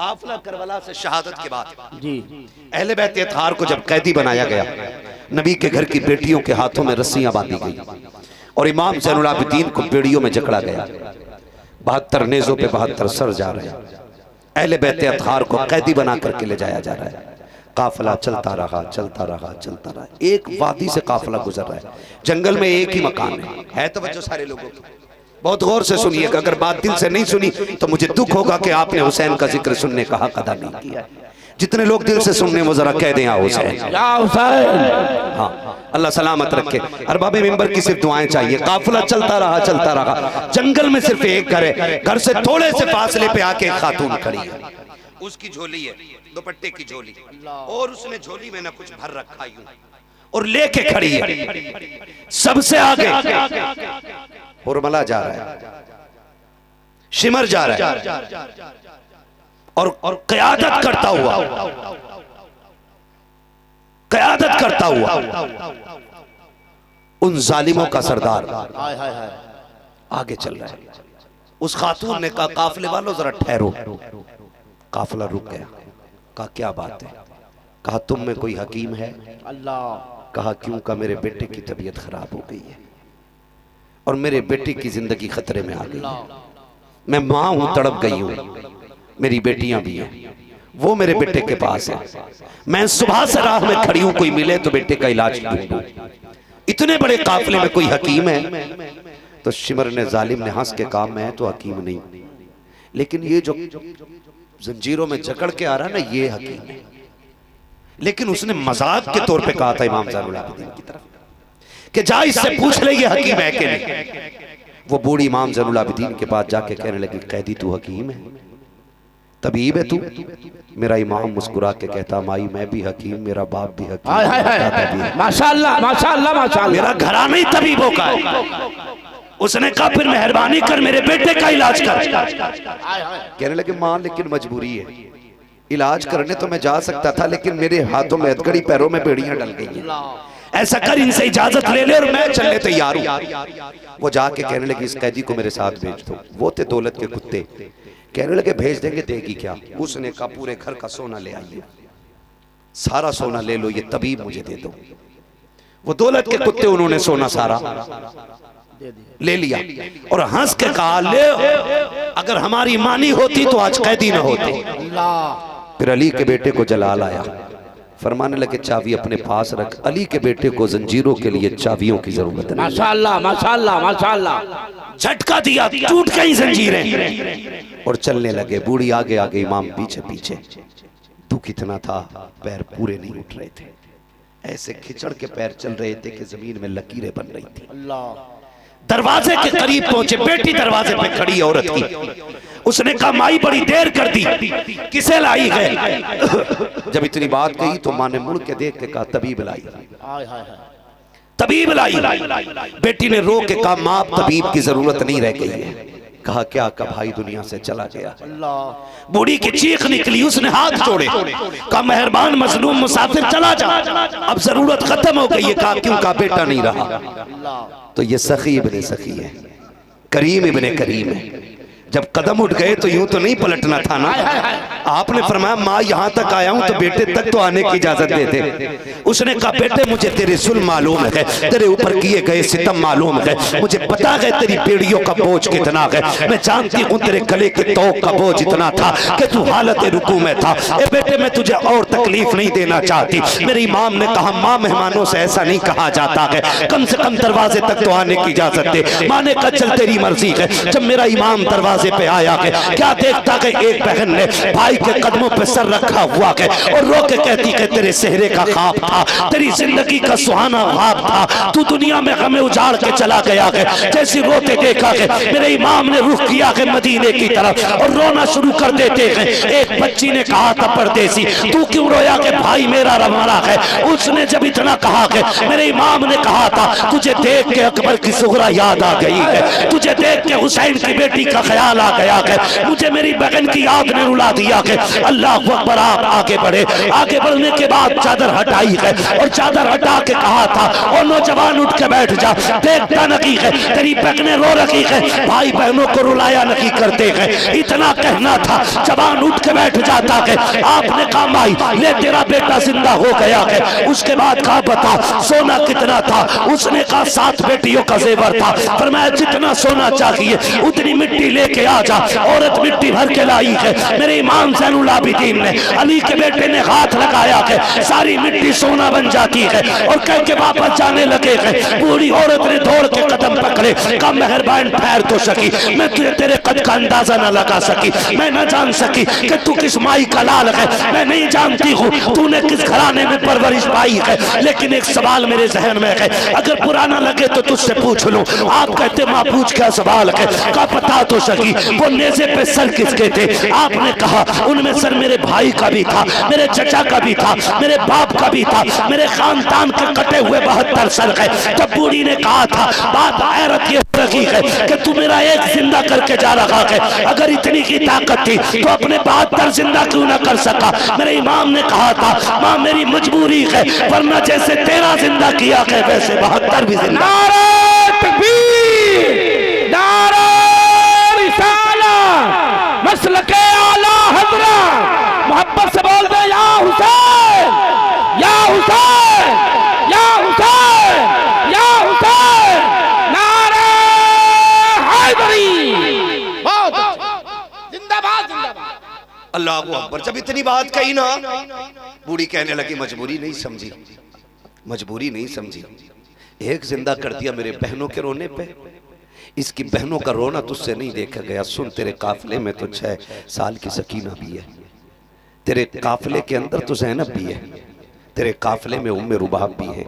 काफिला करबला से शहादत के बाद जी अहले बैत अतहार को जब कैदी बनाया गया, नबी के घर की बेटियों के हाथों में रस्सियां बांधी गई और इमाम ज़ैनुल आबिदीन को बेड़ियों में जकड़ा गया। 72 नेज़ों पे 72 सर जा रहे हैं। अहले बैत अतहार को कैदी बना करके ले जाया जा रहा है। काफिला चलता रहा चलता रहा चलता रहा। एक वादी से काफिला गुजर रहा है। जंगल में एक ही मकान है तवज्जो सारे लोगों की, बहुत गौर से सुनिएगा। अगर बात दिल से नहीं सुनी तो मुझे दुख होगा कि आपने हुसैन का जिक्र सुनने का हक अदा नहीं किया। जितने लोग दिल से सुनने वो जरा कह दें या हुसैन, या हुसैन। हाँ, अल्लाह सलामत रखे। अरबाब मिंबर की सिर्फ दुआएं चाहिए। काफिला चलता रहा। जंगल में सिर्फ एक घर है, घर से थोड़े से फासले पे आके एक खातून खड़ी है। उसकी झोली है, दुपट्टे की झोली, और उसने झोली में ना कुछ भर रखा यूं और लेके खड़ी है। सबसे आगे हुरमला जा रहा है, शिमर जा रहा है और क़यादत करता हुआ उन जालिमों का सरदार आगे चल रहा है। उस खातून ने कहा काफिले वालों जरा ठहरो। काफिला रुक गया। कहा क्या बात है? कहा तुम में कोई हकीम है? अल्लाह। कहा क्यों? का मेरे बेटे की तबीयत खराब हो गई है और मेरे बेटे की जिंदगी खतरे में आ गई है। मैं माँ हूं, तड़प गई हूं, मेरी बेटियां भी हैं, वो मेरे बेटे के पास है। मैं सुबह से राह में खड़ी हूं, कोई मिले तो बेटे का इलाज ढूंढूं। इतने बड़े काफिले में कोई हकीम है? तो शिमर ने जालिम ने हंस के कहा मैं तो हकीम नहीं, लेकिन ये जो जंजीरों में जकड़ के आ रहा ना ये हकीम है। लेकिन उसने मजाक के तौर पे कहा था इमाम ज़ैनुल आबिदीन की तरफ कि जा इससे पूछ ले ये हकीम है कि नहीं। वो बूढ़ी इमाम ज़ैनुल आबिदीन के पास जाके कहने लगी कैदी तू हकीम है, तबीब है तू? मेरा इमाम मुस्कुरा के कहता माई मैं भी हकीम, मेरा बाप भी हकीम, माशाअल्लाह माशाअल्लाह माशाअल्लाह, मेरा घराना ही तबीबों का है। उसने कहा फिर मेहरबानी कर मेरे बेटे का इलाज कर। कहने लगे मां लेकिन मजबूरी है, इलाज करने तो मैं जा सकता था लेकिन मेरे हाथों में हथकड़ी, पैरों में बेड़ियां डल गई हैं। ऐसा कर इनसे इजाजत ले ले और मैं चलने तैयार हूं। वो जाके कहने लगी इस कैदी को मेरे साथ भेज दो। वो थे दौलत के कुत्ते। कहने लगे भेज देंगे, देगी क्या? उसने कहा पूरे घर का सोना ले आइए, सारा सोना ले लो, ये तबीब मुझे दे दो। वो दौलत के कुत्ते उन्होंने सोना सारा ले लिया और हंस के कहा ले अगर हमारी मानी होती तो आज कैदी न होते। फिर अली के बेटे को जलाल आया, फरमाने लगे चाबी अपने पास रख। अली के बेटे को जंजीरों के लिए चाबियों की जरूरत है। माशाअल्लाह माशाअल्लाह माशाअल्लाह। झटका दिया, टूट गई जंजीरें और चलने लगे। बूढ़ी आगे आगे, इमाम पीछे पीछे। दुख इतना था पैर पूरे नहीं उठ रहे थे, ऐसे खिचड़ के पैर चल रहे थे कि जमीन में लकीरें बन रही थी। अल्लाह। दरवाजे के करीब पहुंचे, बेटी दरवाजे पे खड़ी औरत की। उसने कहा माई बड़ी देर कर दी, किसे लाई है? जब इतनी बात कही तो माँ ने मुड़ के देख के कहा तबीब लाई, तबीब लाई। बेटी ने रो के कहा माँ तबीब की जरूरत नहीं रह गई है। कहा क्या? का भाई दुनिया से चला गया। बूढ़ी की चीख निकली, उसने हाथ जोड़े, कहा मेहरबान मजलूम मुसाफिर चला जा, अब जरूरत खत्म हो गई है। कहा क्यों? का बेटा नहीं रहा। तो ये सखी इब्ने सखी है, करीम इब्ने करीम है। जब कदम उठ गए तो यूं तो नहीं पलटना था ना। आपने फरमाया माँ यहाँ तक आया हूँ तो बेटे तक तो आने की इजाजत दे दे। उसने कहा बेटे मुझे तेरे जुल्म मालूम है, तेरे ऊपर किए गए सितम मालूम है, मुझे पता है तेरी बेड़ियों का बोझ कितना है, मैं जानती हूँ तेरे गले के तोक का बोझ इतना था कि तू हालत रुकू में था। ए बेटे मैं तुझे और तकलीफ नहीं देना चाहती। मेरे इमाम ने कहा माँ मेहमानों से ऐसा नहीं कहा जाता है, कम से कम दरवाजे तक तो आने की इजाजत दे। माँ ने कहा चल तेरी मर्जी है। जब मेरा इमाम दरवाजे पे आया है, क्या देखता है एक बहन ने भाई के कदमों पे सर रखा हुआ है और रो के कहती है तेरे सेहरे का ख्वाब था, तेरी जिंदगी का सुहाना ख्वाब था, तू दुनिया में हमें उजाड़ के चला गया है। जैसे रोते देखा है मेरे इमाम ने रुख किया है मदीने की तरफ और रोना शुरू कर देते हैं। एक बच्ची ने कहा था परदेसी तू क्यों रोया कि भाई मेरा रवाना है। उसने जब इतना कहा है मेरे इमाम ने कहा था तुझे देख के अकबर की सुगरा याद आ गई है, तुझे देख के हुसैन की बेटी का ख्याल ख्याल आ गया है, मुझे मेरी बहन की याद ने रुला दिया है। अल्लाह अकबर, आप आगे बढ़े। आगे बढ़ने के बाद चादर हटाई है और चादर हटा के कहा था, और नौजवान उठ के बैठ जा, देखता नहीं है तेरी बहनें रो रही है, भाई बहनों को रुलाया नहीं करते हैं। इतना कहना था, जवान उठ के बैठ जाता है। आपने कहा माई ले तेरा बेटा जिंदा हो गया है। उसके बाद कहा बता सोना कितना था? उसने कहा 7 बेटियों का जेवर था। फरमाया जितना सोना चाहिए उतनी मिट्टी लेके आ जा। औरत मिट्टी भर के लाई है। मेरे इमाम ज़ैनुल आबिदीन ने, अली के बेटे ने हाथ लगाया है, सारी मिट्टी सोना बन जाती है और कह के वापस जाने लगे हैं। बूढ़ी औरत ने दौड़ के कदम पकड़े, कहा मेहरबान ठहर तो सकी, मैं तुझे तेरे कद का अंदाजा न लगा सकी, मैं न जान सकी कि तू किस माई का लाल है, मैं नहीं जानती हूँ तूने किस घराने में परवरिश पाई है, लेकिन एक सवाल मेरे जहन में है, अगर पुराना लगे तो तुझसे पूछ लूं। आप कहते माँ पूछ क्या सवाल है? का पता तो सकी वो नेज़े पे सर किसके थे? आपने कहा उनमें सर मेरे भाई का भी था, मेरे चचा का भी था, मेरे बाप का भी था, मेरे खानदान के कटे हुए 72 सर है। जब बूढ़ी ने कहा था बात हैरत ये रखी है कि तू मेरा एक जिंदा करके जा रहा है, अगर इतनी की ताकत थी तो अपने 72 जिंदा क्यों ना कर सका? मेरे इमाम ने कहा था माँ मेरी मजबूरी है, वरना जैसे तेरा जिंदा किया है वैसे 72 भी जिंदा। नारे तकबीर, नारे रिसालत, मसलके आला हज़रत, मोहब्बत से बोल दे या हुसैन, या हुसैन, या हुसैन, या हुसैन, नारे हैदरी। बहुत जिंदाबाद, जिंदाबाद। अल्लाह अकबर। जब इतनी बात कही ना, बूढ़ी कहने लगी मजबूरी नहीं समझी, मजबूरी नहीं समझी, एक जिंदा कर दिया मेरे बहनों के रोने पे, इसकी बहनों का रोना तुझसे नहीं देखा गया। सुन तेरे काफिले में तो 6 साल की सकीना भी है, तेरे काफिले के अंदर तो ज़ैनब भी है, तेरे काफिले में उम्मे रुबाब भी है,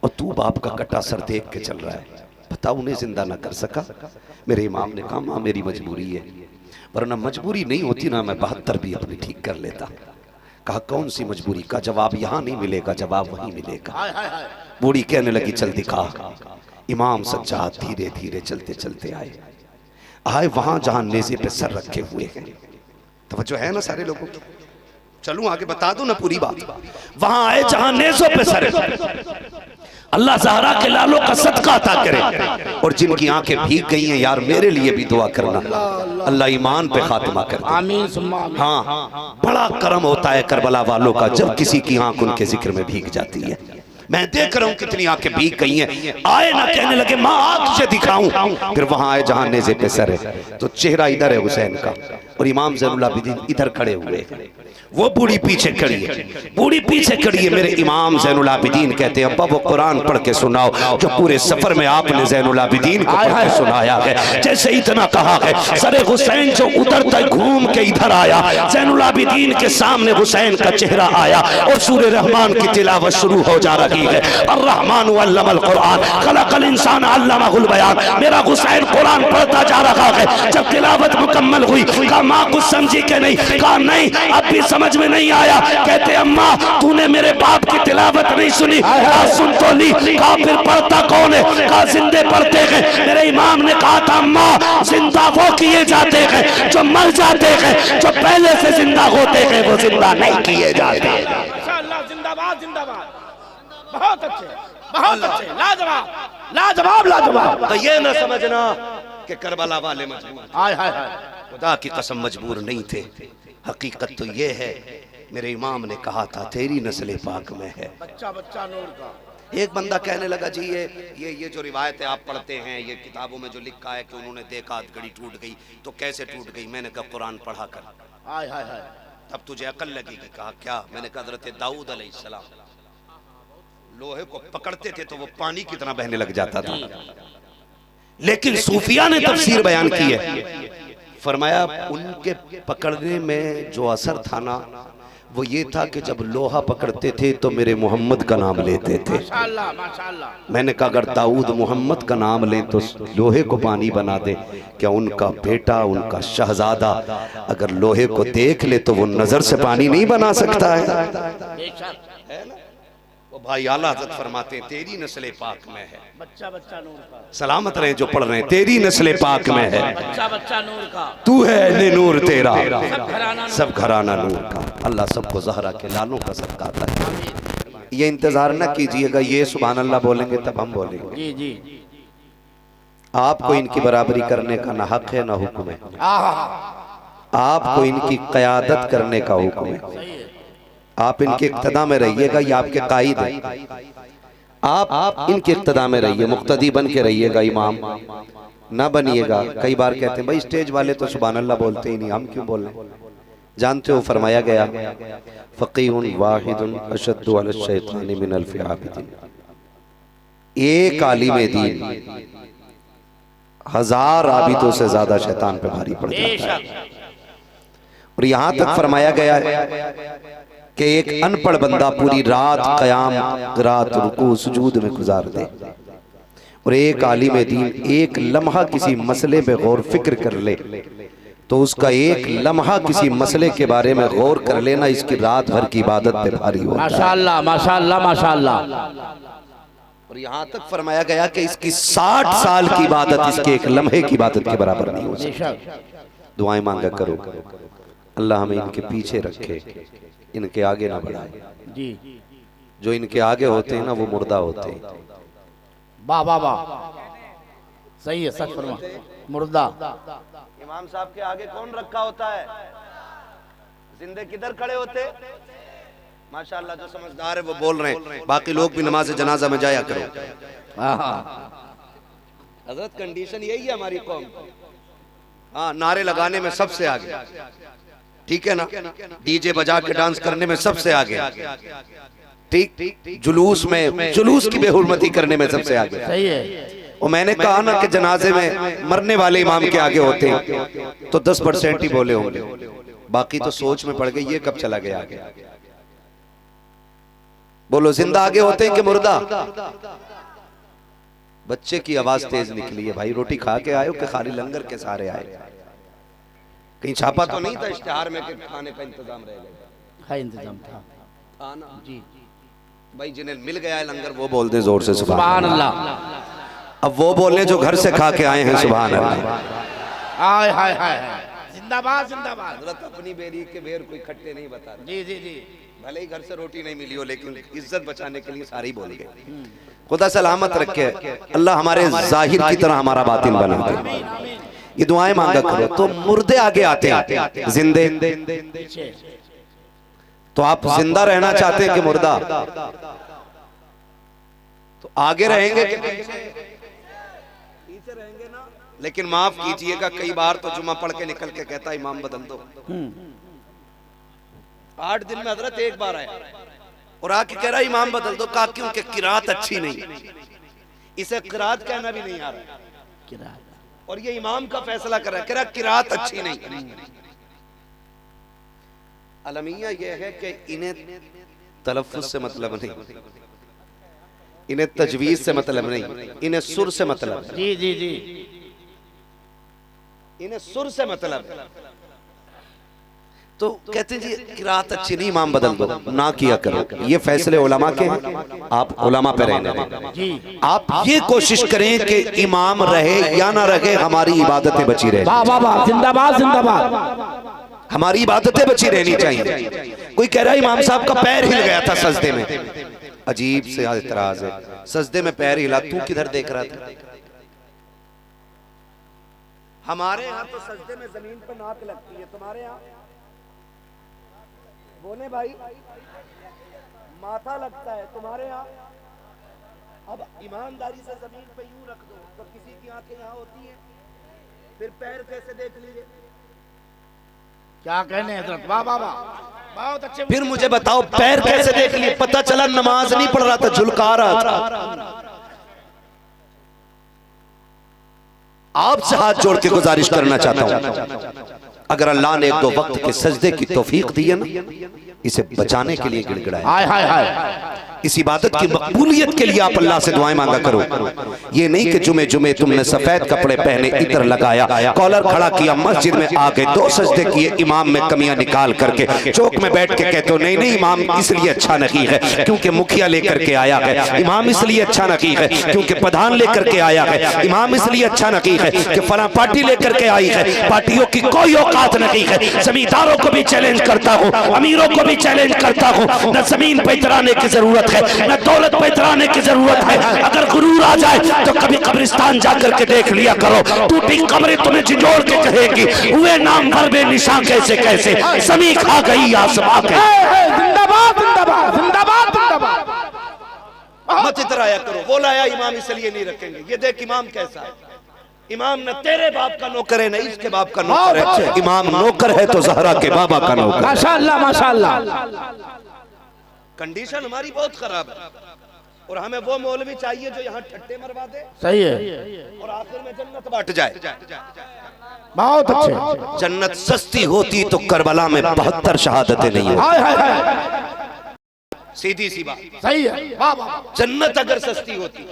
और तू बाप का कटा सर देख के चल रहा है, बता उन्हें जिंदा ना कर सका? मेरे इमाम ने कहा माँ मेरी मजबूरी है, वरना मजबूरी नहीं होती ना मैं 72 भी अपनी ठीक कर लेता। कहा कौन सी मजबूरी? का जवाब यहाँ नहीं मिलेगा, जवाब वहीं मिलेगा। बूढ़ी कहने लगी चल दिखा। इमाम सज्जाद धीरे धीरे चलते चलते आए वहां जहां नेज़े पे सर रखे हुए हैं। तवज्जो है ना सारे लोगों की? चलूं आगे बता दूं ना पूरी बात। वहां आए जहां नेज़ों पे सर। अल्लाह ज़हरा के लालों का सदका अता करे, और जिनकी आंखें भीग गई हैं यार मेरे लिए भी दुआ करना, अल्लाह ईमान पे खात्मा कर दे। आमीन सुम्मा आमीन। हाँ, बड़ा करम होता है करबला वालों का जब किसी की आंख उनके जिक्र में भीग जाती है। मैं देख रहा हूं कितनी आंखें भीग गई हैं। आए ना कहने लगे माँ आ तुझे दिखाऊं। फिर वहां आए जहां नेज़े पे सर है, तो चेहरा इधर है हुसैन का, और इमाम ज़ैनुल आबिदीन इधर खड़े हुए, वो बूढ़ी पीछे खड़ी है, बूढ़ी पीछे खड़ी है। मेरे इमाम ज़ैनुल आबिदीन कहते हैं अब्बा वो कुरान पढ़ के सुनाओ जो पूरे सफर में आपने ज़ैनुल आबिदीन को पढ़ के सुनाया है। जैसे इतना कहा है, सरे हुसैन जो उधर तक घूम के इधर आया, ज़ैनुल आबिदीन के सामने हुसैन का चेहरा आया और सूरह रहमान की तिलावत शुरू हो जा रही है। अर्रहमान अल्लमल कुरान खलकल इंसान अल्लमहुल बयान। मेरा हुसैन कुरान पढ़ता जा रहा है। जब तिलावत मुकम्मल हुई, कहा माँ कुछ समझी के नहीं? कहा नहीं, अब भी समझ में नहीं आया। कहते अम्मा तूने मेरे बाप की तिलावत नहीं सुनी? कहा सुन तो ली। कहा फिर पढ़ता कौन है? कहा जिंदे पढ़ते हैं। मेरे इमाम ने कहा था अम्मा जिंदा वो किए जाते हैं जो मर जाते हैं, जो पहले से जिंदा होते हैं वो जिंदा नहीं किए जाते। इंशाअल्लाह जिंदाबाद, जिंदाबाद। बहुत अच्छे, बहुत अच्छे, लाजवाब, लाजवाब, लाजवाब। तो ये ना समझना कि करबला वाले मजबूर, हाय हाय हाय, खुदा की कसम मजबूर नहीं थे। हकीकत तो ये है मेरे इमाम ने कहा था तेरी नस्ल पाक में है। बच्चा बच्चा नूर का। एक बंदा कहने लगा जी ये जो रिवायतें आप पढ़ते हैं, ये किताबों में जो लिखा है कि उन्होंने देखा घड़ी टूट गई, तो कैसे टूट गई? मैंने कहा कुरान पढ़ा कर, हाय हाय हाय, तब तुझे अकल लगेगी। कहा क्या? मैंने कहा हज़रत दाऊद अलैहिस्सलाम लोहे को पकड़ते थे तो वो पानी की तरह बहने लग जाता था। लेकिन सूफिया ने तफसीर बयान की है, फरमाया उनके पकड़ने में जो असर था ना वो ये था कि जब लोहा पकड़ते थे तो मेरे मोहम्मद का नाम लेते थे। माशाअल्लाह, माशाअल्लाह। मैंने कहा अगर दाऊद मोहम्मद का नाम लें तो लोहे को पानी बना दे, क्या उनका बेटा उनका शहजादा अगर लोहे को देख ले तो वो नजर से पानी नहीं बना सकता है? बेशक है ना? वो भाई आला हज़रत फरमाते हैं तेरी नस्ल पाक में है, बच्चा बच्चा नूर का, सलामत रहे जो पढ़ रहे हैं, तेरी नस्ल पाक में है, बच्चा बच्चा नूर का, तू है ने नूर तेरा, सब घराना नूर का। अल्लाह सबको ज़हरा के लालों का सदका अता करे। ये इंतजार न कीजिएगा ये सुभान अल्लाह बोलेंगे तब हम बोलेंगे। जी जी, आपको इनकी बराबरी करने का ना हक है ना हुक्म है, आपको इनकी क़यादत करने का हुक्म है। आप इनके इक्तदा में रहिएगा, ये आपके कायद हैं। आप इनके इक्तदा में रहिए, मुक्तदी बन के रहिएगा, इमाम ना बनिएगा। कई बार कहते हैं भाई स्टेज वाले तो सुभान अल्लाह बोलते ही नहीं, हम क्यों बोल रहे हैं? जानते हो फरमाया गया फ़क़ीहुन वाहिदुन अशद्दु अला शैतानी मिन अल्फ़ि आबिदीन, एक आलिम दीन 1000 आबिदों से ज्यादा शैतान पे भारी पड़ जाता है। और यहाँ तक फरमाया गया है कि एक अनपढ़ बंदा पूरी रात क़याम रात रुकू सुजूद में गुजार दे, और एक आलिम दीन एक लम्हा किसी मसले पे गौर फिक्र कर ले तो उसका एक लम्हा किसी मसले के बारे में गौर कर लेना इसकी रात भर की इबादत पे भारी होता है। माशाअल्लाह माशाअल्लाह माशाअल्लाह। और यहाँ तक फरमाया गया कि इसकी 60 साल की इबादत इसके एक लम्हे की इबादत के बराबर नहीं हो सकती। दुआएं मांगा करो अल्लाह हमें इनके पीछे रखे, इनके आगे ना बढ़ाए जी। जो इनके आगे होते हैं ना वो मुर्दा होते हैं। वाह वाह वाह, सही है, सच फरमा, मुर्दा। इमाम साहब के आगे कौन रखा होता है? जिंदे किधर खड़े होते? माशाअल्लाह जो समझदार है वो बोल रहे हैं, बाकी लोग भी नमाज जनाजा में जाया करो। हजरत कंडीशन यही है हमारी कौम, हाँ नारे लगाने में सबसे आगे, ठीक है ना, डीजे बजा के डांस करने में सबसे आगे, ठीक, जुलूस की बेहुरमती करने में सबसे आगे। सही है। और मैंने कहा ना कि जनाजे में मरने वाले इमाम के आगे होते हैं तो 10% ही बोले होंगे, बाकी तो सोच में पड़ गए ये कब चला गया आगे। बोलो जिंदा आगे होते हैं कि मुर्दा? बच्चे की आवाज तेज निकली है, भाई रोटी खा के आए हो कि खाली लंगर के सारे आए? कहीं छापा तो नहीं था इश्तिहार में कि खाने का इंतजाम रहेगा? हाँ इंतजाम था ना जी। भाई जिन्हें मिल गया है लंगर वो बोल दे जोर से सुभान अल्लाह। अब वो बोलने जो घर से खा के आए हैं सुभान अल्लाह। हाय हाय हाय, जिंदाबाद जिंदाबाद। हज़रत अपनी बेरी के बेर कोई खट्टे नहीं बता रहे। जी जी जी, भले ही घर से रोटी नहीं मिली हो लेकिन इज्जत बचाने के लिए सारे ही बोल गए। खुदा सलामत रखे, अल्लाह हमारे जाहिर की तरह हमारा बातिन बना दे। ये दुआएं मांगा करो। तो मुर्दे आगे आते हैं, जिंदे तो आप जिंदा रहना चाहते हैं कि मुर्दा? तो आगे रहेंगे कि पीछे रहेंगे ना? लेकिन माफ कीजिएगा कई बार तो जुमा पढ़ के निकल के कहता इमाम बदल दो। 8 दिन में हजरत एक बार आया और आके कह रहा इमाम बदल दो। कहा क्यों? कि किरात अच्छी नहीं, इसे किरात कहना भी नहीं आ रहा, और ये इमाम का फैसला कर रहा है, कह रहा किरात अच्छी नहीं। अलमिया ये है कि इन्हें तलफ्फुज़ से मतलब नहीं, इन्हें तजवीज़ से मतलब नहीं, इन्हें सुर से मतलब है। जी जी जी, इन्हें सुर से मतलब है। तो कहते हैं जी किरात अच्छी नहीं इमाम बदल दो, ना किया करो। ये फैसले उलमा के हैं, आप उलमा पे रहने दें। आप ये कोशिश करें कि इमाम रहे या ना रहे हमारी इबादतें बची रहे। वाह वाह वाह, जिंदाबाद जिंदाबाद। हमारी इबादतें बची रहनी चाहिए। कोई कह रहा है इमाम साहब का पैर हिल गया था सजदे में, अजीब से एतराज है। सजदे में पैर हिला, तू किधर देख रहा था? हमारे यहाँ तो सजदे में जमीन पर नाक लगती है, तुम्हारे यहाँ बोले भाई माथा लगता है, तुम्हारे यहाँ। अब ईमानदारी से जमीन पे यूं रख दो तो किसी की आंखें यहाँ होती है, फिर पैर कैसे देख लीजिए? क्या कहने हजरत, वाह वाह वाह, बहुत अच्छे। फिर मुझे बताओ पैर कैसे देख लिए? पता चला नमाज नहीं पढ़ रहा था, झुलका रहा था। आपसे हाथ जोड़ के गुजारिश करना चाहता हूं, अगर अल्लाह ने एक दो वक्त के सजदे की तौफीक दी है ना, इसे बचाने के लिए गिड़गिड़ाए। हाय हाय हाय। इस इबादत की मकबूलियत के लिए आप अल्लाह से दुआएं मांगा करो। ये नहीं कि जुमे जुमे तुमने सफेद कपड़े पहने, इतर लगाया, कॉलर खड़ा किया, मस्जिद में आके 2 सजदे किए, इमाम में कमियां निकाल करके चौक में बैठ के कहते हो नहीं नहीं इमाम इसलिए अच्छा नहीं है क्योंकि मुखिया लेकर के आया है, इमाम इसलिए अच्छा नहीं है क्योंकि प्रधान लेकर के आया है, इमाम इसलिए अच्छा नहीं है कि फला पार्टी लेकर के आई है। पार्टियों की कोई औकात नहीं है। जमींदारों को भी चैलेंज करता हूँ, अमीरों को भी चैलेंज करता हूँ, न जमीन पे इतराने की जरूरत है, न दौलत पे इतराने की जरूरत है। अगर गुरूर आ जाए तो कभी कब्रिस्तान जाकर के देख लिया करो, टूटी कब्रें तुम्हें झिझोड़ के कहेगी हुए नाम भर बेनिशां कैसे कैसे, समी खा गई आसमां के। जिंदाबाद जिंदाबाद जिंदाबाद जिंदाबाद। मत इतराया करो, वो लाया इमाम इसलिए नहीं रखेंगे, ये देख इमाम कैसा है। इमाम न तेरे बाप का नौकर है न इसके बाप का नौकर है, इमाम नौकर है तो ज़हरा के बाबा का नौकर। माशाअल्लाह माशाअल्लाह। कंडीशन हमारी बहुत खराब है और हमें वो मौलवी चाहिए जो यहाँ ठट्टे मरवा दे, सही है, और आखिर में जन्नत बांट जाए। बहुत अच्छे। जन्नत सस्ती होती तो करबला में 72 शहादतें नहीं होती। हाय हाय हाय। सीधी सी बात, सही है। वाह वाह। जन्नत अगर सस्ती होती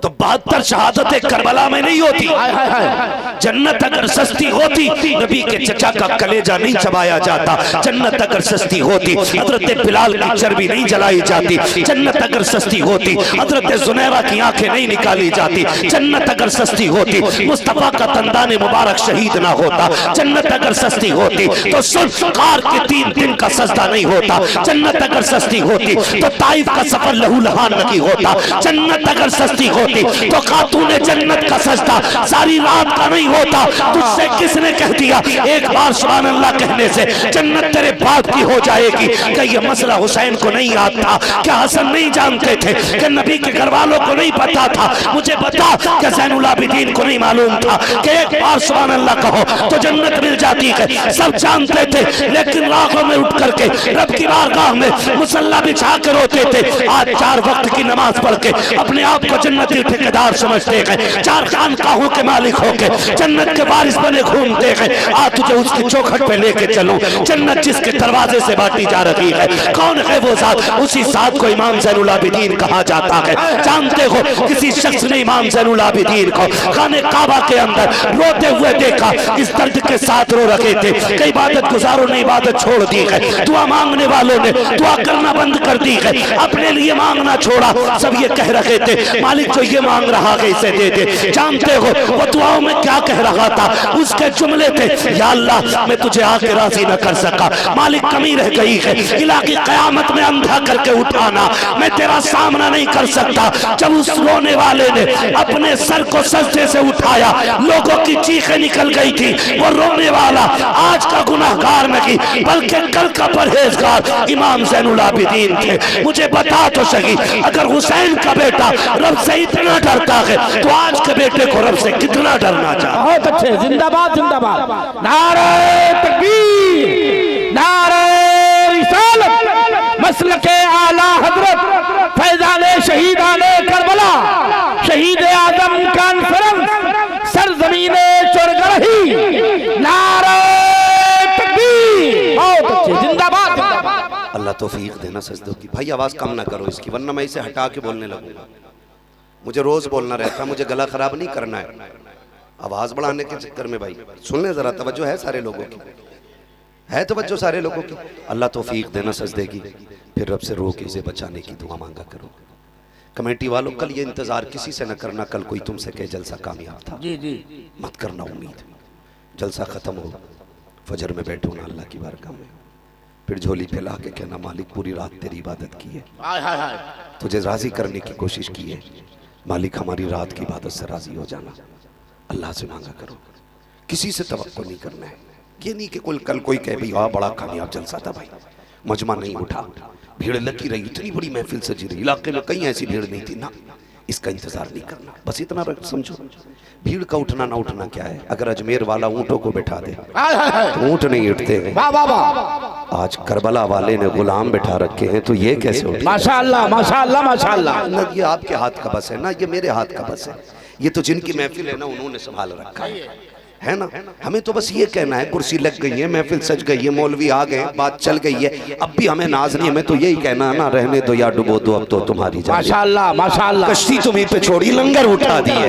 तो 72 शहादतें करबला में नहीं होती। हाय हाय हाय। जन्नत अगर सस्ती होती नबी के चचा का कलेजा नहीं चबाया जाता। जन्नत अगर सस्ती होती हजरत बिलाल की चर्बी नहीं जलाई जाती। जन्नत अगर सस्ती होती हजरत जुनैरा की आंखें नहीं निकाली जाती। जन्नत अगर सस्ती होती मुस्तफा का तंदाने मुबारक शहीद ना होता। जन्नत अगर सस्ती होती तो सुल्फ़कार के 3 दिन का सजदा नहीं होता। जन्नत अगर सस्ती होती तो ताइफ का सफर लहू लहान नहीं होता। जन्नत अगर सस्ती होती तो खातूने जन्नत का सजदा सारी रात का नहीं होता। तुझसे किसने कह दिया एक बार सुभान अल्लाह कहने से जन्नत तेरे बाप की हो जाएगी? क्या ये मसला हुसैन को नहीं याद था? क्या हसन नहीं जानते थे? क्या नबी के घर वालों को नहीं पता था? मुझे बता क्या ज़ैनुल आबिदीन को नहीं मालूम था कि एक बार सुभान अल्लाह कहो तो जन्नत मिल जाती है? सब जानते थे लेकिन रागों में उठ करके रब की बारगाह में मुसल्ला बिछा कर रोते थे। आज 4 वक्त की नमाज पढ़ के अपने आप को जन्नती ठेकेदार समझते हैं, 4 खानकाहों के मालिक होके जन्नत के वारिस बने घूमते हैं। आज तुझे उसकी चौखट पे लेके चलूं, जन्नत जिसके दरवाजे से बांटी जा रही है। कौन है वो जात? उसी जात को इमाम ज़ैनुल आबिदीन कहा जाता है। जानते हो किसी शख्स ने इमाम ज़ैनुल आबिदीन को खाने काबा के अंदर रोते हुए देखा, इस दर्द के साथ रो रखे थे कि इबादत गुजारों ने इबादत छोड़ दी है, दुआ मांगने वालों ने दुआ करना बंद कर दी है, अपने लिए मांगना छोड़ा। सब ये कह रहे थे मालिक जो ये मांग रहा है इसे दे दे। जानते हो वो दुआओं में क्या कह रहा था? उसके जुमले थे, या अल्लाह मैं तुझे आके राजी न कर सका, मालिक कमी रह गई है, इलाकी कयामत में अंधा करके उठाना, मैं तेरा सामना नहीं कर सकता। जब उस रोने वाले ने अपने सर को सजदे से उठाया, लोगों की चीखें निकल गई थी। वो रोने वाला आज का गुनाहगार नहीं बल्कि कल का परहेजगार इमाम ज़ैनुल आबिदीन थे। मुझे बता तो सही, अगर हुसैन का बेटा रब से इतना डरता है तो आज के बेटे को रब से कितना डरना चाहिए। बहुत अच्छे। जिंदाबाद जिंदाबाद। नारे तकबीर, नारे रिसालत, मसलके आला हजरत फैजाने शहीदाने करबला, शहीद आजम कॉन्फ्रेंस सरजमीने चोरगढ़ी, नारे तकबीर। बहुत अच्छे। जिंदाबाद जिंदाबाद। अल्लाह तौफीक देना सजदों की। भाई आवाज कम ना करो इसकी, वरना मैं इसे हटा के बोलने लगूंगा। मुझे रोज बोलना रहता, मुझे गला खराब नहीं करना है आवाज बढ़ाने के चक्कर में। भाई सुन ले जरा, तवज्जो है सारे लोगों की, है तवज्जो सारे लोगों की। अल्लाह तौफीक देना सजदे की, फिर रब से रो के इसे बचाने की दुआ मांगा करो। कमेटी वालों कल ये इंतजार किसी से न करना कल कोई तुमसे कहे जलसा कामयाब था। जी जी। मत करना उम्मीद, जलसा खत्म हो फजर में बैठो ना अल्लाह की बारगाह में, फिर झोली फैला के कहना मालिक पूरी रात तेरी इबादत की है, हाय हाय हाय, तुझे राजी करने की कोशिश की है, मालिक हमारी रात की इबादत से राजी हो जाना। अल्लाह से मांगा करो, किसी से तवक्को नहीं करना है। ये नहीं कि कल कोई कहे भाई हाँ बड़ा कामयाब जलसा था भाई, मजमा नहीं उठा, भीड़ लगी रही, इतनी बड़ी महफिल सजी रही, इलाके में कहीं ऐसी भीड़ नहीं थी ना, इसका इंतजार नहीं करना। बस इतना समझो, भीड़ का उठना ना उठना क्या है। अगर अजमेर वाला ऊंटों को बैठा दे तो ऊंट नहीं उठते हैं। आज करबला वाले ने गुलाम बैठा रखे हैं तो ये कैसे उठे? माशाअल्लाह माशाअल्लाह माशाअल्लाह। ना ये आपके हाथ का बस है ना ये मेरे हाथ का बस है। ये तो जिनकी महफिल है ना उन्होंने संभाल रखा है ना। हमें तो बस ये कहना है कुर्सी लग गई है, महफिल सज गई है, मौलवी आ गए, बात चल गई है, अब भी हमें नाज नहीं, हमें तो यही कहना है ना, रहने दो या डुबो दो, अब तो तुम्हारी जान, माशाअल्लाह माशाअल्लाह, कश्ती तुम्हीं पे छोड़ी, लंगर उठा दिए।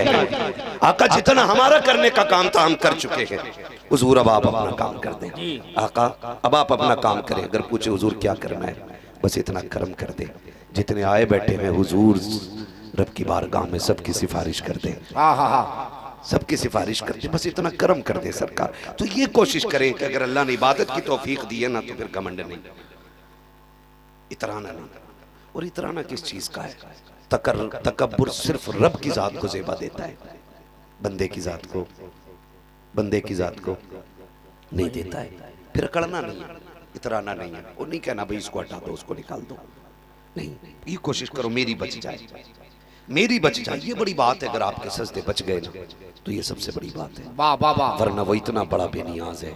आका जितना हमारा करने का काम था हम कर चुके हैं, हुजूर अब आप अपना काम कर दें। आका अब आप अपना काम करें, अगर पूछे हुजूर क्या करना है, बस इतना करम कर दे, जितने आए बैठे हैं हुजूर रब की बारगाह में सबकी सिफारिश कर दे, सबकी सिफारिश कर दे, बस इतना करम कर दे सरकार। तो ये कोशिश करें कि अगर अल्लाह ने इबादत की तौफीक दी है ना, तो फिर घमंड नहीं, इतराना नहीं। और इतराना किस चीज का है? तकब्बुर सिर्फ रब की जात को ज़ेबा देता है, बंदे की जात को, बंदे की जात को नहीं देता है। फिर अकड़ना नहीं है, इतराना नहीं है, और नहीं कहना भाई इसको हटा दो, उसको निकाल दो, नहीं, ये कोशिश करो मेरी बच जाए, मेरी बच जाए, ये बड़ी बात है। अगर आपके सजदे बच गए ना तो ये सबसे बड़ी बात है, वाह वाह वाह, वरना वो इतना बड़ा बेनियाज है।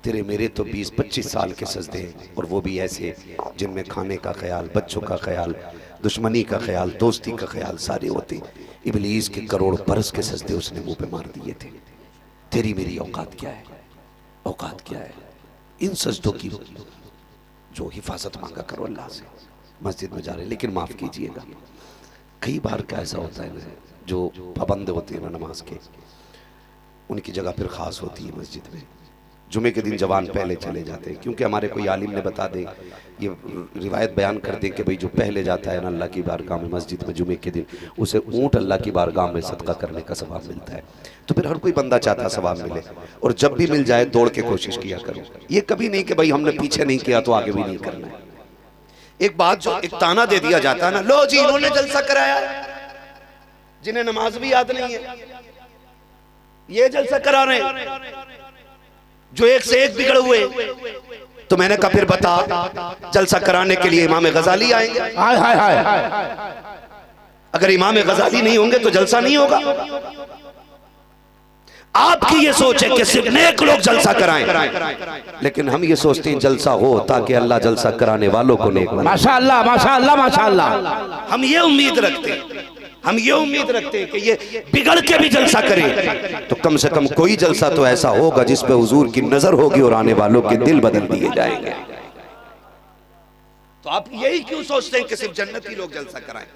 तेरे मेरे तो 20-25 साल के सजदे हैं, और वो भी ऐसे जिनमें खाने का ख्याल, बच्चों का ख्याल, दुश्मनी का ख्याल, दोस्ती का ख्याल सारे होते। इब्लीस के करोड़ बरस के सजदे उसने मुंह पे मार दिए थे। तेरी मेरी औकात क्या है? औकात क्या है? इन सजदों की जो हिफाजत मांगा करो अल्लाह से। मस्जिद में जा रहे, लेकिन माफ़ कीजिएगा, कई बार क्या ऐसा होता है ना, जो पाबंद होते हैं ना नमाज के, उनकी जगह फिर ख़ास होती है मस्जिद में। जुमे के दिन जवान पहले चले जाते हैं, क्योंकि हमारे कोई आलिम ने बता दें, ये रिवायत बयान कर दें कि भाई जो पहले जाता है ना अल्लाह की बारगाह में मस्जिद में जुमे के दिन, उसे ऊँट अल्लाह की बारगाह में सदका करने का सवाब मिलता है। तो फिर हर कोई बंदा चाहता है सवाब मिले, और जब भी मिल जाए दौड़ के कोशिश किया करो। ये कभी नहीं कि भाई हमने पीछे नहीं किया तो आगे भी नहीं करना है। एक बात जो एक ताना दे दिया जाता है ना, लो जी इन्होंने जलसा कराया, जिन्हें नमाज भी याद नहीं है ये जलसा करा रहे हैं, जो एक से एक बिगड़े हुए। तो मैंने कहा फिर बता, जलसा कराने के लिए इमाम गजाली आएंगे? हाय हाय हाय, अगर इमाम गजाली नहीं होंगे तो जलसा नहीं होगा। आपकी ये सोच है कि सिर्फ नेक लोग जलसा कराएं, लेकिन हम ये सोचते हैं जलसा हो ताकि अल्लाह जलसा कराने वालों को नेक बनाए। माशाअल्लाह माशाअल्लाह माशाअल्लाह, हम ये उम्मीद रखते हैं, हम ये उम्मीद रखते हैं कि ये बिगड़ के भी जलसा करें, तो कम से कम कोई जलसा तो ऐसा होगा जिस पे हुजूर की नजर होगी और आने वालों के दिल बदल दिए जाएंगे। तो आप यही क्यों सोचते हैं कि सिर्फ जन्नती लोग जलसा कराएं,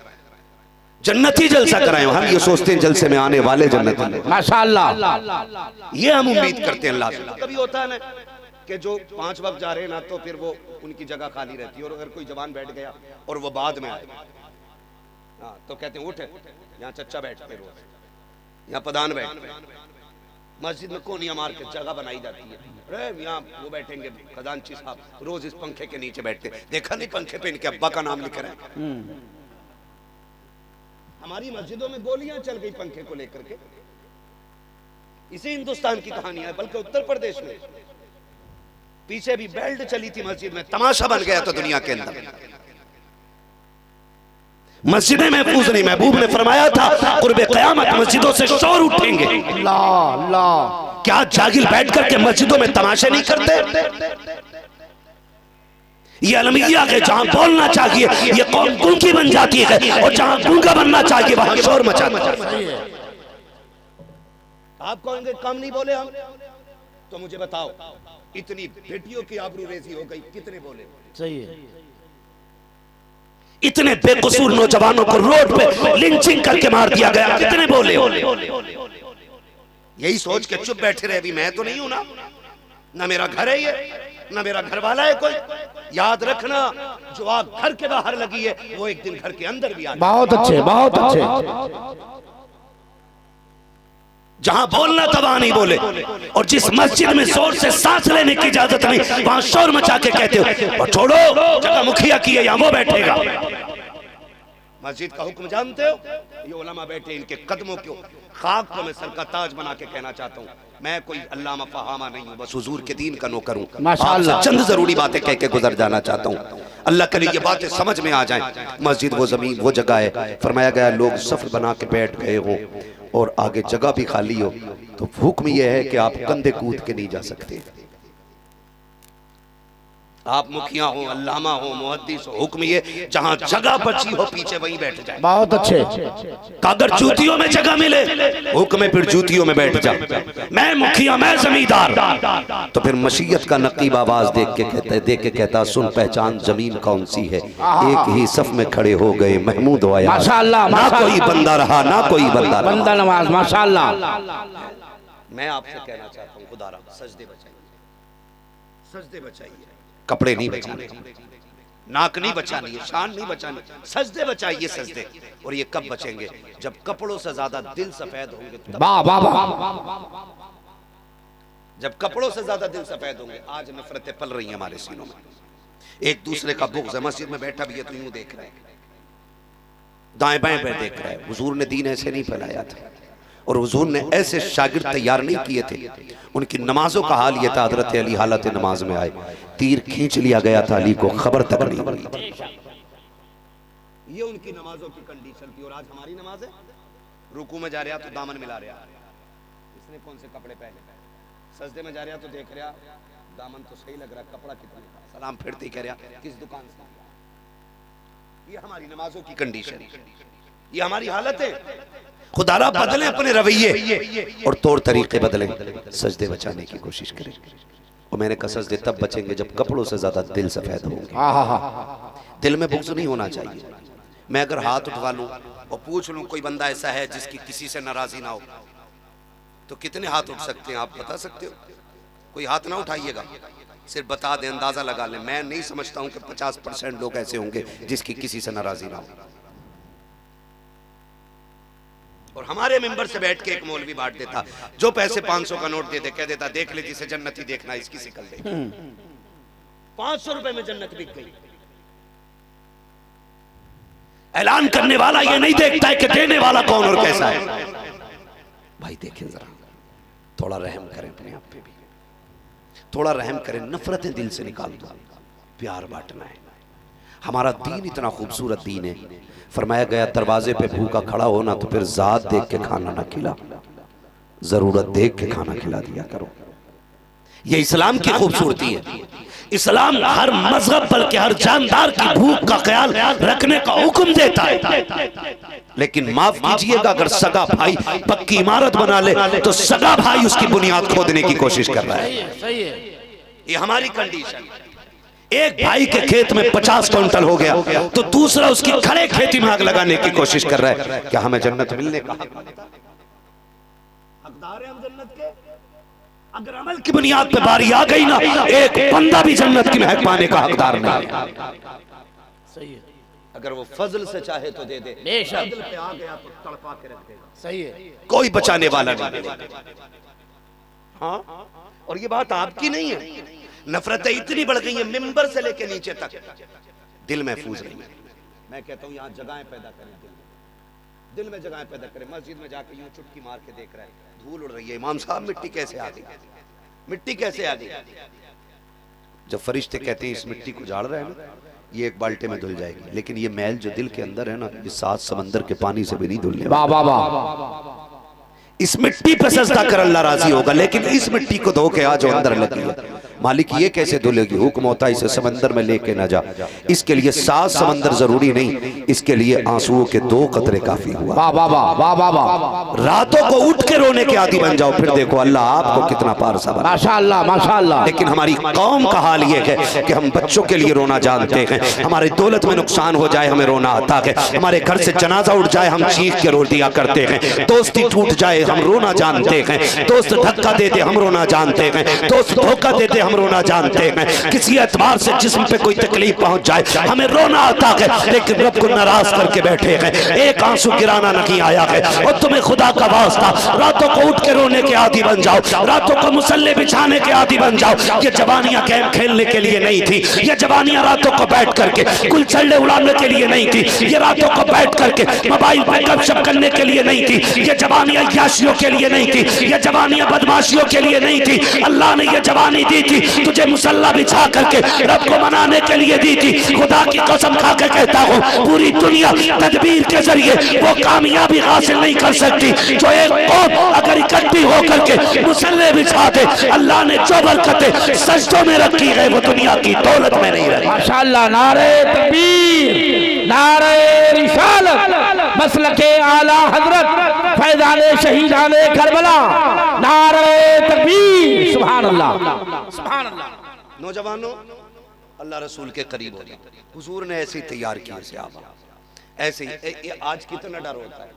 जन्नती जलसा कराएं? हम ये सोचते हैं जलसे में आने वाले जन्नती लोग। माशाअल्लाह, ये हम उम्मीद करते हैं अल्लाह से। कभी होता है ना कि जो 5 वक्त जा रहे हैं ना, तो फिर वो उनकी जगह खाली रहती है, और अगर कोई जवान बैठ गया और वो बाद में आए, हाँ, तो कहते हैं उठ, यहाँ चच्चा बैठते रोज, यहाँ प्रधान बैठते, मस्जिद में कोनिया मार के जगह बनाई जाती है, अरे यहाँ वो बैठेंगे खजानची साहब रोज इस पंखे के नीचे बैठते, देखा नहीं पंखे पे इनके अब्बा का नाम लिख रहे हैं। हमारी मस्जिदों में गोलियां चल गई पंखे को लेकर के, इसी हिंदुस्तान की कहानी है। बल्कि उत्तर प्रदेश में पीछे भी बेल्ट चली थी मस्जिद में, तमाशा बन गया था दुनिया के अंदर। मस्जिदें महफूज नहीं, महबूब ने फरमाया था कुर्बे क़यामत मस्जिदों से शोर उठेंगे। अल्लाह अल्लाह, क्या जागिर बैठ करके मस्जिदों में तमाशे नहीं करते? ये अलमिया के जहां बोलना चाहिए ये कौन गूंगी बन जाती है, और जहां गूंगा बनना चाहिए वहां शोर मचाता है। आप कहोगे कम नहीं बोले हम, तो मुझे बताओ, इतनी बेटियों की आबरू रेजी हो गई, कितने बोले? सही है, इतने बेकसूर नौजवानों को रोड पे लिंचिंग करके मार दिया गया, कितने बोले? यही सोच के चुप बैठे रहे, अभी मैं तो नहीं हूं ना मेरा घर है ये, ना मेरा घर वाला है कोई। याद रखना, जो आग घर के बाहर लगी है वो एक दिन घर के अंदर भी आ जाए। बहुत अच्छे बहुत अच्छे। जहां बोलना था वहां नहीं बोले, और जिस मस्जिद में जोर से सांस लेने की इजाजत नहीं वहां शोर मचा के कहते हो और छोड़ो, जगह मुखिया की है, यहाँ वो बैठेगा। मस्जिद का हुक्म जानते हो? ये उलमा बैठे, इनके कदमों को खाक को मैं सर का ताज बना के कहना चाहता हूँ, मैं कोई अल्लामा फहामा नहीं हूँ, बस हुजूर के दीन का नौकर हूँ। माशाअल्लाह, चंद जरूरी बातें कह के गुजर जाना चाहता हूँ, अल्लाह के लिए ये बातें समझ में आ जाएं। मस्जिद वो जमीन वो जगह है, फरमाया गया लोग सफर बना के बैठ गए हों और आगे जगह भी खाली हो, तो हुक्म यह है कि आप कंधे कूद के नहीं जा सकते। आप मुखिया हो, अल्लामा हो, मुहद्दिस हो, हुक्म ये जहां जगह बची हो पीछे वहीं बैठ जाए। बहुत अच्छे। अगर जूतियों में जगह मिले हुक्म फिर जूतियों में बैठ जा। मैं मुखिया, मैं जमींदार, तो फिर मशीयत का नकीब आवाज देख के कहता सुन पहचान जमीन कौन सी है। एक ही सफ में खड़े हो गए महमूद हो आया, माशाअल्लाह, ना कोई बंदा रहा ना कोई बंदा नवाज, माशाअल्लाह। मैं आपसे कहना चाहता हूँ खुदा रहा, सजदे बचाइए, सजदे बचाइए, कपड़े नहीं बचाने, नाक नहीं बचानी है, शान नहीं बचानी, सजदे बचाइए सजदे। और ये कब बचेंगे? जब कपड़ों से ज्यादा दिल सफेद होंगे। वाह वाह वाह। जब कपड़ों से ज्यादा दिल सफेद होंगे। आज नफरतें पल रही हैं हमारे सीनों में, एक दूसरे का बुग़्ज़ है। मस्जिद में बैठा भी है तो यूं देख रहे हैं, दाएं बाएं पे देख रहा है। हुजूर ने दीन ऐसे नहीं फैलाया था, और हुजूर ने ऐसे शागिर्द तैयार नहीं किए थे। उनकी नमाजों का हाल यह था, हज़रत अली हालत नमाज में आए, तीर खींच लिया गया था, अली को खबर तक नहीं हुई थी। ये उनकी नमाजों की कंडीशन थी। और आज हमारी नमाज है, रुकू में जा रहा तो दामन मिला रहा, इसने कौन से कपड़े पहने, सजदे में जा रहा तो देख रहा दामन तो सही लग रहा, कपड़ा कितना, सलाम फिरते ही कह रहा किस दुकान से। ये हमारी नमाजों की कंडीशन, ये हमारी हालत है। खुदारा बदले अपने रवैये और तौर तरीके बदले, सजदे बचाने की कोशिश करें। और मैंने कहा सजदे तब बचेंगे जब कपड़ों से ज्यादा दिल सफेद होंगे। दिल में बुग़्ज़ नहीं होना चाहिए। मैं अगर हाथ उठवा लूं और पूछ लूं कोई बंदा ऐसा है जिसकी किसी से नाराजगी ना हो, तो कितने हाथ उठ सकते हैं आप बता सकते हो? कोई हाथ ना उठाइएगा, सिर्फ बता दें, अंदाजा लगा लें। मैं नहीं समझता हूं कि 50% लोग ऐसे होंगे जिसकी किसी से नाराजगी ना हो। और हमारे मेंबर से बैठ के एक मौलवी बांट देता, जो पैसे 500 का नोट दे दे, कह देता देख ले जिसे जन्नत ही देखना, इसकी शिकल देख। 500 रुपए में जन्नत बिक गई। ऐलान करने वाला ये नहीं देखता है कि देने वाला कौन और कैसा है। भाई देखिए जरा, थोड़ा रहम करें अपने आप पे भी, थोड़ा रहम करें। नफरतें दिल से निकाल दो, प्यार बांटना है। हमारा दीन इतना खूबसूरत दीन है। फरमाया गया दरवाजे पे भूखा खड़ा होना तो फिर जात देख के खाना ना खिला, जरूरत देख के खाना खिला दिया करो। ये इस्लाम की खूबसूरती है। इस्लाम हर मजहब बल्कि हर जानदार की भूख का ख्याल रखने का हुक्म देता है। लेकिन माफ कीजिएगा, अगर सगा भाई पक्की इमारत बना ले तो सगा भाई उसकी बुनियाद खोदने की कोशिश कर रहा है। सही है। ये हमारी कंडीशन। एक भाई के खेत में 50 क्विंटल हो गया तो दूसरा उसकी खड़े खेती में आग लगाने की कोशिश कर रहा है। क्या हमें जन्नत मिलने का हकदार है हम जन्नत के? अगर अमल की बुनियाद पे बारी आ गई ना, एक बंदा भी जन्नत की महक पाने का हकदार नहीं है। सही है। अगर वो फजल से चाहे तो दे दे, फजल पे आ गया तो तड़पा के रख देगा। सही है। कोई बचाने वाला नहीं। हाँ, और ये बात आपकी नहीं है। नफरतें इतनी बढ़ गई है, मिंबर से लेके नीचे तक दिल महफूज नहीं है। मैं कहता हूँ यहाँ जगहें पैदा करें, दिल में जगहें पैदा करें। मस्जिद में जाके यूं चुटकी मार के देख रहा है, धूल उड़ रही है, इमाम साहब मिट्टी कैसे आ गई, मिट्टी कैसे आ गई? जब फरिश्ते कहते हैं इस मिट्टी को झाड़ रहे हैं ना, ये एक बाल्टे में धुल जाएगी, लेकिन ये मैल जो दिल के अंदर है ना, ये 7 समंदर के पानी से भी नहीं धुलने। वाह वाह वाह। इस मिट्टी पे सजदा कर अल्लाह राजी होगा, लेकिन इस मिट्टी को धो के आ जो अंदर लगी है, मालिक ये कैसे धुलेगी? हुक्म होता है इसे समंदर में लेके ना जा। इसके लिए 7 समंदर जरूरी नहीं, इसके लिए आंसुओं के 2 कतरे काफी हुआ। वाह वाह वाह वाह वाह वाह। रातों को उठ के रोने के आदी बन जाओ, फिर देखो अल्लाह आपको कितना पारसा बना। माशाअल्लाह माशाअल्लाह। लेकिन हमारी कौम का हाल ये है कि हम बच्चों के लिए रोना जानते हैं, हमारी दौलत में नुकसान हो जाए हमें रोना आता है, हमारे घर से जनाजा उठ जाए हम चीख के रो दिया करते हैं, दोस्ती टूट जाए हम रोना जानते हैं, दोस्त धक्का देते हम रोना जानते हैं, दोस्त धोखा देते हम रोना जानते हैं, किसी एतबार से जिस्म पे कोई तकलीफ पहुंच जाए हमें रोना आता है, लेकिन रब को नाराज करके बैठे हैं, एक आंसू गिराना नहीं आया है। और तुम्हें खुदा का वास्ता रातों को उठ के रोने के आदी बन जाओ, रातों को मुसल्ले बिछाने के आदी बन जाओ। ये जवानियां गेम खेलने के लिए नहीं थी, ये जवानियां रातों को बैठ करके गुलछल्ले उड़ाने के लिए नहीं थी, ये रातों को बैठ करके मोबाइल पर गपशप करने के लिए नहीं थी, ये जवानियां याशियों के लिए नहीं थी, ये जवानियां बदमाशियों के लिए नहीं थी। अल्लाह ने ये जवानी दी थी थी, तुझे मुसल्ला बिछा करके रब को मनाने के लिए दी थी। खुदा की कसम खा के कहता हूँ, पूरी दुनिया तदबीर के जरिए वो कामयाबी हासिल नहीं कर सकती जो एक कौम अगर इकट्ठी होकर के मुसल्ले बिछा दे। अल्लाह ने जो बरकतें सजदों में रखी है वो दुनिया की दौलत में नहीं रही। माशाअल्लाह, नारे तकबीर, नारे रिसालत, मसलके आला हजरत फैजाने शहीदाने करबला, नारे तकबीर, सुभान अल्लाह, सुभान अल्लाह। नौजवानों, अल्लाह रसूल के करीब हो जाए। हुजूर ने ऐसे ही तैयार किया सहाबा, ऐसे ही। आज कितना डर होता है,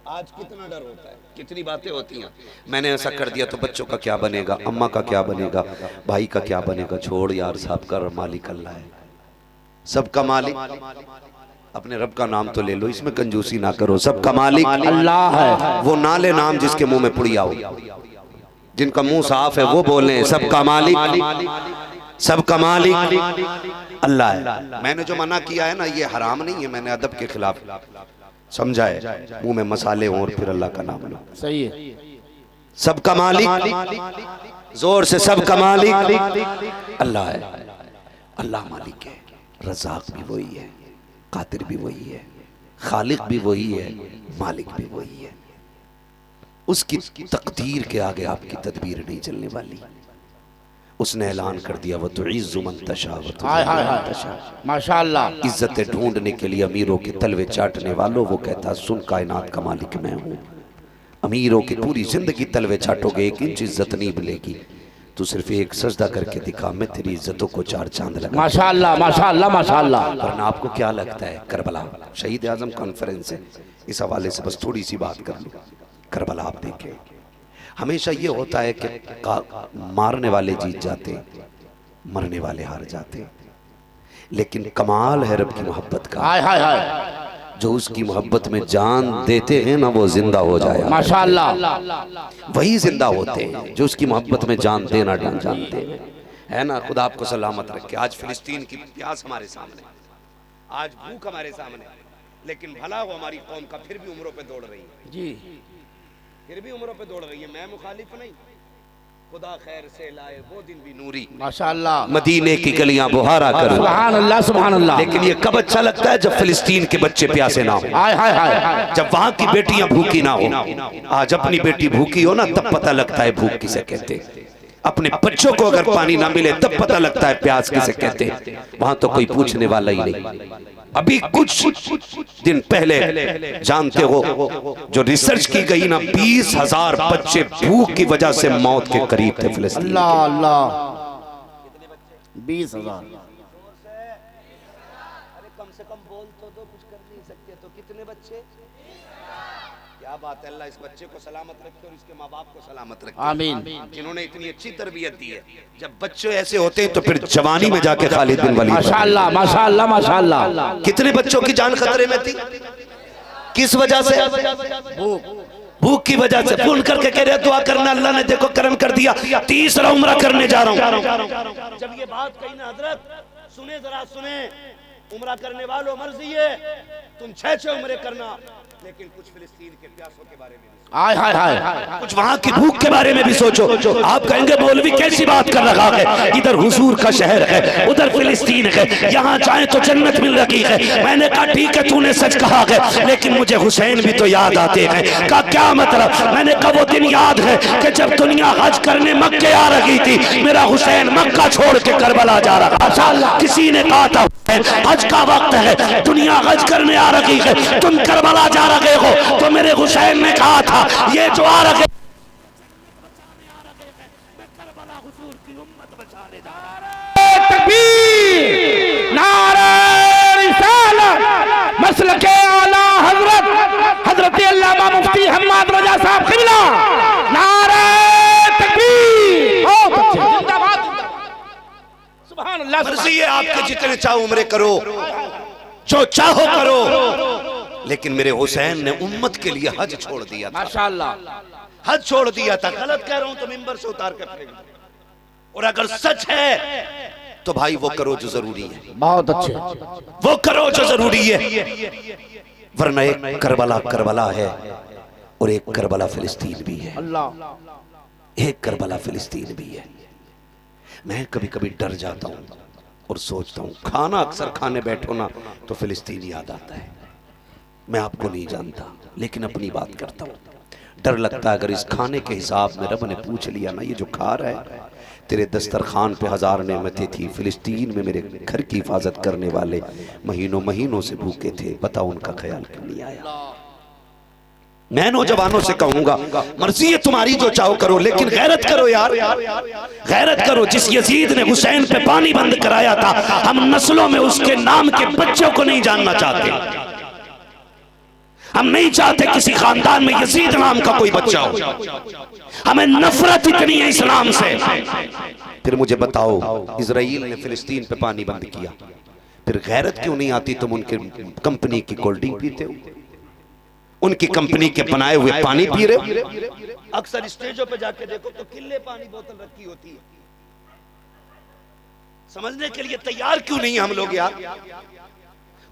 आज कितना डर होता है, कितनी बातें होती हैं। मैंने ऐसा कर दिया तो बच्चों का क्या बनेगा, अम्मा का क्या बनेगा, भाई का क्या बनेगा। छोड़ यार, साहब का मालिक अल्लाह है, सबका मालिक अपने रब का नाम तो ले लो, इसमें कंजूसी ना करो। सबका मालिक अल्लाह है। वो ना ले नाम जिसके मुंह में पुड़िया हो, जिनका मुंह साफ है वो बोले सबका मालिक, सबका मालिक अल्लाह है। मैंने जो मना किया है ना, ये हराम नहीं है, मैंने अदब के खिलाफ समझा है। मुंह में मसाले हों और फिर अल्लाह का नाम लो, सही है। सबका मालिक, जोर से सबका मालिक अल्लाह है। अल्लाह मालिक है, रज़ाक भी वही है, कादिर भी वही है, खालिक भी वही है, मालिक भी वही है। उसकी तकदीर के आगे आपकी तदबीर नहीं चलने वाली। उसने ऐलान कर दिया, वो तो इज़्ज़ु मन तशा, माशाअल्लाह। इज्जतें ढूंढने के लिए अमीरों के तलवे चाटने वालों, वो कहता सुन कायनात का मालिक मैं हूँ। अमीरों की पूरी जिंदगी तलवे चाटोगे, एक इंच इज्जत नहीं मिलेगी। तू सिर्फ एक सजदा करके दिखा, मैं तेरी इज्जतों को चार चांद लगा। माशाअल्लाह, माशाअल्लाह, माशाअल्लाह। वरना आपको क्या लगता है, करबला शहीद आजम कॉन्फ्रेंस है, इस हवाले से बस थोड़ी सी बात कर लो। करबला आप देखें, हमेशा ये होता है कि मारने वाले जीत जाते, मरने वाले हार जाते। लेकिन कमाल है रब की मोहब्बत का, हाय हाय हाय, जो उसकी मोहब्बत में जान देते हैं ना, वो जिंदा हो जाए। माशाअल्लाह, वही जिंदा होते हैं जो उसकी मोहब्बत में जान देना जानते हैं, है ना। खुदा आपको सलामत रखे। आज फिलिस्तीन की प्यास हमारे सामने, आज भूख हमारे सामने, लेकिन भला वो हमारी कौम का फिर भी उम्रों पे दौड़ रही है जी, फिर भी उम्रों पे दौड़ रही है। मैं मुखालिफ नहीं, खुदा खैर से लाए वो दिन भी नूरी, माशाअल्लाह, मदीने की गलियां बुहारा कर। सुभान अल्लाह, सुभान अल्लाह। लेकिन ये कब अच्छा लगता है, जब फिलिस्तीन के बच्चे प्यासे ना हो, हाय हाय हाय, जब वहां की बेटियां भूखी ना हो। आज अपनी बेटी भूखी हो ना, तब पता लगता है भूख किसे कहते। अपने बच्चों को अगर पानी ना मिले तब पता लगता है प्यास किसे कहते। वहां तो कोई पूछने वाला ही नहीं। अभी कुछ दिन पहले जानते हो जो रिसर्च की गई ना, 20,000 बच्चे भूख की वजह से मौत के करीब थे फिलिस्तीन। अल्लाह अल्लाह, 20,000। अरे कम से कम बोल तो दो, कुछ कर नहीं सकते तो कितने बच्चे। क्या बात है, अल्लाह इस बच्चे को सलामत रखे और इसके माँ बाप को सलामत रखे, आमीन। जिन्होंने इतनी अच्छी तरबियत दी है। जब बच्चे ऐसे होते हैं तो फिर जवानी में जाके खालिद बिन वलीद, माशाअल्लाह, माशाअल्लाह, माशाअल्लाह। कितने बच्चों की जान खतरे में थी, किस वजह से, भूख की वजह से। फोन करके कह रहे दुआ करना, अल्लाह ने देखो करम कर दिया, 30 उम्रा करने जा रहा हूँ। जब ये बात कही ना हजरत, सुने जरा सुने, उम्रा करने वालों मर्जी है तुम 6 उम्रे करना, लेकिन कुछ फिलिस्तीन के प्यासों के बारे में, हाय हाय हाय, कुछ वहां की भूख के बारे में भी सोचो। आप कहेंगे मौलवी कैसी बात कर रहा है, इधर हुजूर का शहर है, उधर फिलिस्तीन है, यहाँ जाए तो जन्नत मिल रही है। मैंने कहा ठीक है तूने सच कहा है, लेकिन मुझे हुसैन भी तो याद आते हैं। का क्या मतलब, मैंने कहा वो दिन याद है कि जब दुनिया हज करने मक्के आ रही थी, मेरा हुसैन मक्का छोड़ के करबला जा रहा था। किसी ने कहा था हज का वक्त है, दुनिया हज करने आ रही है, तुम करबला जा रहे हो, तो मेरे हुसैन ने कहा था ये जो आ रहे तकबीर, नारे रिसालत, मसलके आला हजरत हजरत अल्लामा मुफ्ती हम्माद रजा साहब क़िबला, नारे तकबीर। जिंदाबाद, सुभान अल्लाह। मर्जी है आपके जितने चाहो उम्रे करो, जो चाहो करो, लेकिन मेरे हुसैन ने उम्मत के लिए हज छोड़ दिया था। माशाअल्लाह, हज छोड़ दिया था। गलत कह रहा हूं तो मिंबर से उतार कर फेंक दो, और अगर सच है तो भाई वो करो जो जरूरी है, बहुत अच्छे, वो करो जो जरूरी है। वरना एक करबला करबला है और एक करबला फिलिस्तीन भी है, अल्लाह, एक करबला फिलिस्तीन भी है। मैं कभी कभी डर जाता हूँ और सोचता हूँ, खाना अक्सर खाने बैठो ना तो फिलिस्तीन याद आता है। मैं आपको नहीं जानता लेकिन अपनी बात करता हूँ। डर लगता है अगर इस खाने के हिसाब में रब ने पूछ लिया ना, ये जो खा रहा है, तेरे दस्तरखान पे 1000 नेमतें थी, फिलिस्तीन में मेरे घर की हिफाजत करने वाले महीनों महीनों से भूखे थे, बताओ उनका ख्याल क्यों नहीं आया। मैं नौजवानों से कहूंगा, मर्जी है तुम्हारी, जो चाहो करो, लेकिन गैरत करो यार, गैरत करो। जिस यजीद ने हुसैन पे पानी बंद कराया था, हम नस्लों में उसके नाम के बच्चों को नहीं जानना चाहते। हम नहीं चाहते किसी खानदान में यजीद नाम का कोई बच्चा हो। हमें नफरत इतनी है इस्लाम से। फिर मुझे बताओ, इजराइल ने फिलिस्तीन पे पानी बंद किया, फिर गैरत क्यों नहीं आती? तुम उनके कंपनी की कोल्ड ड्रिंक पीते हो, उनकी कंपनी के बनाए हुए पानी पी रहे हो। अक्सर स्टेजों पे जाके देखो तो किले पानी बोतल रखी होती है। समझने के लिए तैयार क्यों नहीं हम लोग यार?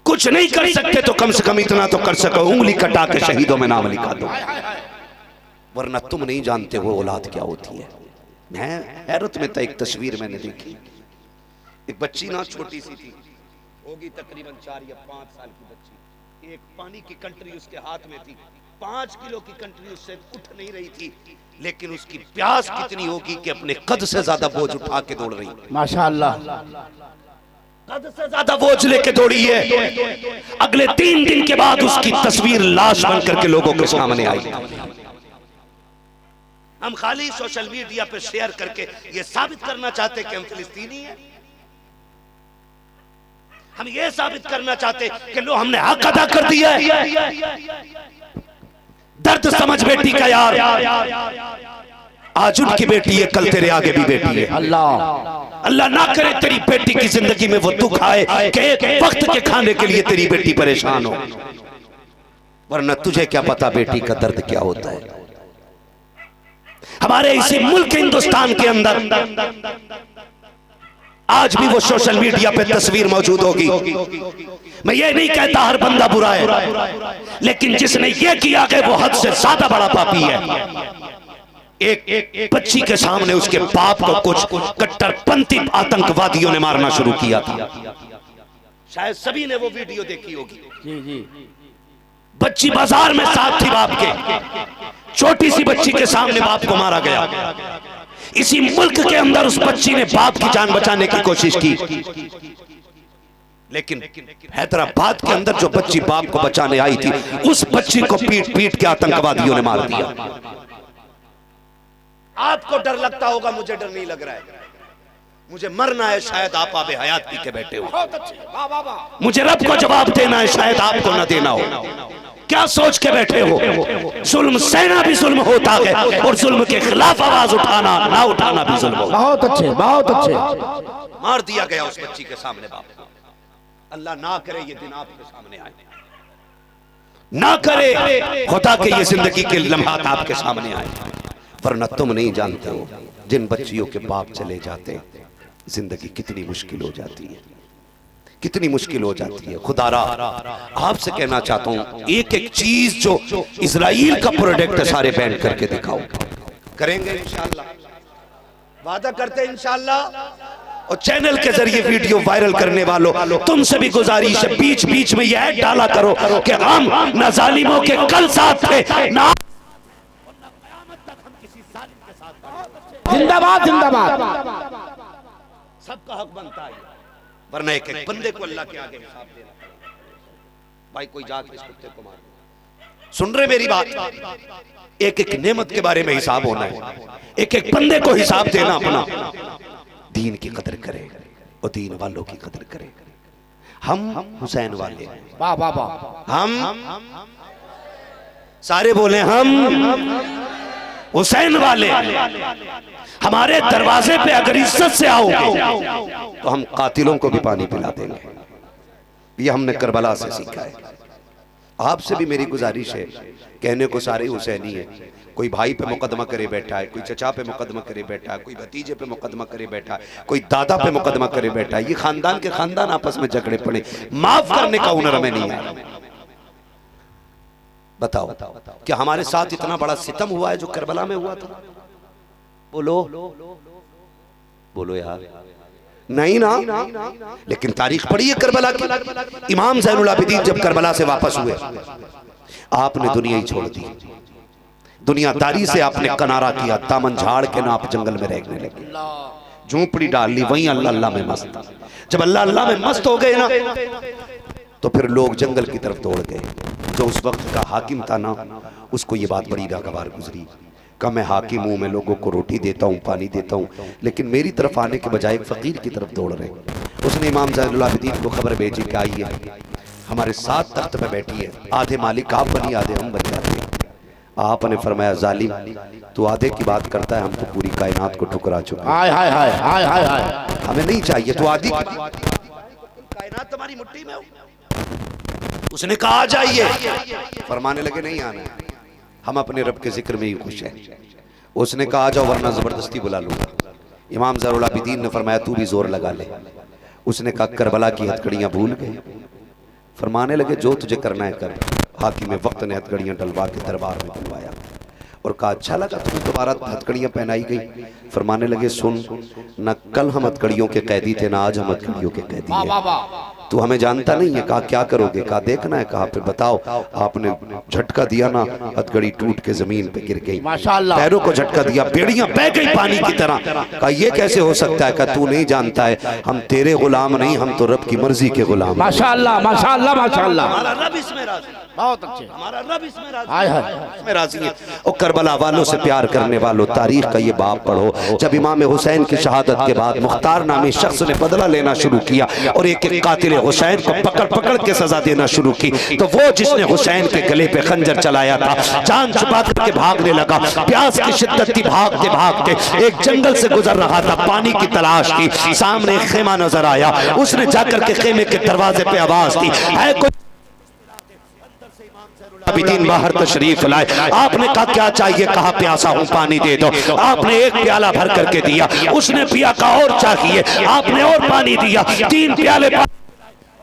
कुछ नहीं कर सकते तो कम से कम इतना तो कर सको, उंगली कटा के शहीदों में नाम लिखा दो, वरना तुम नहीं जानते वो औलाद क्या होती है। मैं हैरत में था, एक तस्वीर मैंने देखी, एक बच्ची ना छोटी सी थी, होगी तकरीबन 4 या 5 साल की बच्ची, एक पानी की कंट्री उसके हाथ में थी, 5 किलो की कंट्री उससे उठ नहीं रही थी, लेकिन उसकी प्यास कितनी होगी कि अपने कद से ज्यादा बोझ उठा के दौड़ रही। माशाअल्लाह, कद से ज्यादा बोझ लेके दौड़ी है। अगले 3 दिन के बाद उसकी तस्वीर लाश बन करके लोगों के सामने आई। हम खाली सोशल मीडिया पे शेयर करके ये साबित करना चाहते कि हम फिलिस्तीनी हैं। हम ये साबित करना चाहते कि लो हमने हक अदा कर दिया है। दर्द समझ बेटी का यार, आज उनकी बेटी है, कल तेरे आगे भी बेटी है। अल्लाह ना करे तेरी बेटी की जिंदगी में वो दुख आए कि एक वक्त के खाने के लिए तेरी बेटी परेशान हो, वरना तुझे क्या पता बेटी का दर्द क्या होता है। हमारे इसी मुल्क हिंदुस्तान के अंदर आज भी वो सोशल मीडिया पे तस्वीर मौजूद होगी। मैं ये नहीं कहता हर बंदा बुरा है, लेकिन जिसने ये किया कि वो हद से ज्यादा बड़ा पापी है। एक बच्ची के सामने उसके बाप को कुछ कट्टरपंथी आतंकवादियों ने मारना शुरू किया था। शायद सभी ने वो वीडियो देखी होगी। जी जी, बच्ची बाजार में साथ थी बाप के, छोटी सी बच्ची के सामने बाप को मारा गया। इसी मुल्क के अंदर उस बच्ची ने बाप की जान बचाने की कोशिश की, लेकिन हैदराबाद के अंदर जो बच्ची बाप को बचाने आई थी, उस बच्ची को पीट पीट के आतंकवादियों ने मार दिया। आपको डर लगता होगा, मुझे डर नहीं लग रहा है। मुझे मरना है, शायद आप आबे हयात पी के बैठे हो। मुझे रब को जवाब देना है, शायद आपको ना देना हो। क्या सोच के बैठे हो? जुल्म सहना भी जुल्म होता है, और जुल्म के खिलाफ आवाज उठाना ना उठाना भी जुल्म होता है। बहुत अच्छे, बहुत अच्छे। मार दिया गया उस बच्ची के सामने बाप को। अल्लाह ना करे ये दिन आपके सामने आए, ना करे खुदा के ये जिंदगी के लम्हात आपके सामने आए, वरना तुम नहीं जानते हो जिन बच्चियों के बाप चले जाते हैं जिंदगी कितनी मुश्किल हो जाती है, कितनी मुश्किल हो जाती है। खुदारा आपसे कहना चाहता हूं, एक एक चीज जो इजराइल का प्रोडक्ट है सारे बैन करके दिखाओ। करेंगे इंशाअल्लाह, वादा करते हैं इंशाअल्लाह। और चैनल के जरिए वीडियो वायरल करने वालों, तुमसे भी गुजारिश है, बीच बीच में यह डाला करो कि हम न जालिमों के कल साथ थे, ना जिंदाबाद जिंदाबाद। सबका हक बनता है, वरना एक एक बंदे को अल्लाह के आगे हिसाब देना। भाई कोई जाके इस कुत्ते को मार, सुन रहे मेरी बात? एक एक नेमत के बारे में हिसाब होना है, एक एक बंदे को हिसाब देना अपना। दीन की कदर करे और दीन वालों की कदर करे। हम हुसैन वाले, वाह वाह वाह, हम सारे बोले हम हुसैन वाले। हमारे दरवाजे पे अगर इज्जत से आओगे तो हम कातिलों को भी पानी पिला देंगे। ये हमने करबला से सीखा है। आपसे भी मेरी गुजारिश है, कहने को सारे हुसैनी है, कोई भाई पे मुकदमा करे बैठा है, कोई चचा पे मुकदमा करे बैठा है, कोई भतीजे पे मुकदमा करे बैठा है, कोई दादा पे मुकदमा करे बैठा है। ये खानदान के खानदान आपस में झगड़े पड़े, माफ करने का हुनर हमें नहीं है। बताओ क्या हमारे साथ इतना बड़ा सितम हुआ है जो करबला में हुआ था? बोलो, बोलो यार, नहीं ना। लेकिन तारीख पढ़ी है करबला की। इमाम ज़ैनुल आबिदीन जब करबला से वापस हुए, आपने दुनिया ही छोड़ दी। दुनियादारी से आपने किनारा किया, दामन झाड़ के ना आप जंगल में रहने लगे, झोंपड़ी डाल ली, वहीं अल्लाह अल्लाह में मस्त। जब अल्लाह अल्लाह में मस्त हो गए ना, तो फिर लोग जंगल की तरफ दौड़ गए। जो उस वक्त का हाकिम था ना, उसको ये बात बड़ी नागवार गुजरी कि मैं हाकिम हूँ, मैं लोगों को रोटी देता हूँ, पानी देता हूँ, लेकिन मेरी तरफ आने के बजाय फकीर की तरफ दौड़ रहे। उसने इमाम ज़ैनुल आबिदीन को खबर भेजी कि आइए हमारे साथ तख्त पे बैठी है, आधे मालिक आप बनी, आधे हम बन जाते हैं। आपने फरमाया जालिम, तू आधे की बात करता है, हम तो पूरी कायनात को ठुकरा चुके हैं। हाय हाय हाय हाय हाय हाय, हमें नहीं चाहिए तो आधी कायनात तुम्हारी मुट्ठी में हो। उसने कहा आ जाइए, फरमाने लगे नहीं आना है, हम अपने रब के जिक्र में ही खुश हैं। उसने कहा आ जाओ वरना जबरदस्ती बुला लूंगा। इमाम ज़ैनुल आबिदीन ने फरमाया तू भी जोर लगा ले। उसने कहा करबला की हथकड़ियां भूल गए। फरमाने लगे जो तुझे करना है कर। हाकिम वक्त ने हथकड़ियां डलवा के दरबार में बुलवाया और कहा अच्छा लगा तुम्हें दोबारा हथकड़ियां पहनाई गई। फरमाने लगे सुन, न कल हम हथकड़ियों के कैदी थे, ना आज हम हथकड़ियों के कैदी हैं। तू हमें जानता नहीं है। कहा क्या करोगे? कहा देखना है। कहा फिर बताओ। आपने झटका दिया ना, हथकड़ी टूट के जमीन पे गिर गई, माशाअल्लाह। पैरों को झटका दिया, बेड़ियां बह गई पानी की तरह। कहा ये कैसे हो सकता है? कहा तू नहीं जानता है, हम तेरे गुलाम नहीं, हम तो रब की मर्जी के गुलाम। माशाअल्लाह माशाअल्लाह माशाअल्लाह, हमारा रब इसमें राजी, बहुत अच्छे, हमारा रब इसमें राजी, हाय हाय इसमें राजी है। और करबला वालों से प्यार करने वालों, तारीख का ये बाब पढ़ो। जब इमाम हुसैन की शहादत के बाद मुख्तार नामी शख्स ने बदला लेना शुरू किया और एक एक कातिल हुसैन को पकड़ पकड़ के सजा देना शुरू की, तो वो जिसने हुसैन के गले पे खंजर चलाया था, जान छुपा करके भागने लगा। प्यास की शिद्दत थी, भागते भागते एक जंगल से गुजर रहा था, पानी की तलाश की। सामने एक खेमा नजर आया, उसने जाकर के खेमे के दरवाजे पे आवाज दी, है कोई? आबिदीन बाहर तशरीफ लाए। आपने कहा क्या चाहिए? कहा प्यासा हूँ, पानी दे दो। आपने एक प्याला भर करके दिया, उसने पिया। कहा और चाहिए? आपने और पानी दिया, 3 प्याले। और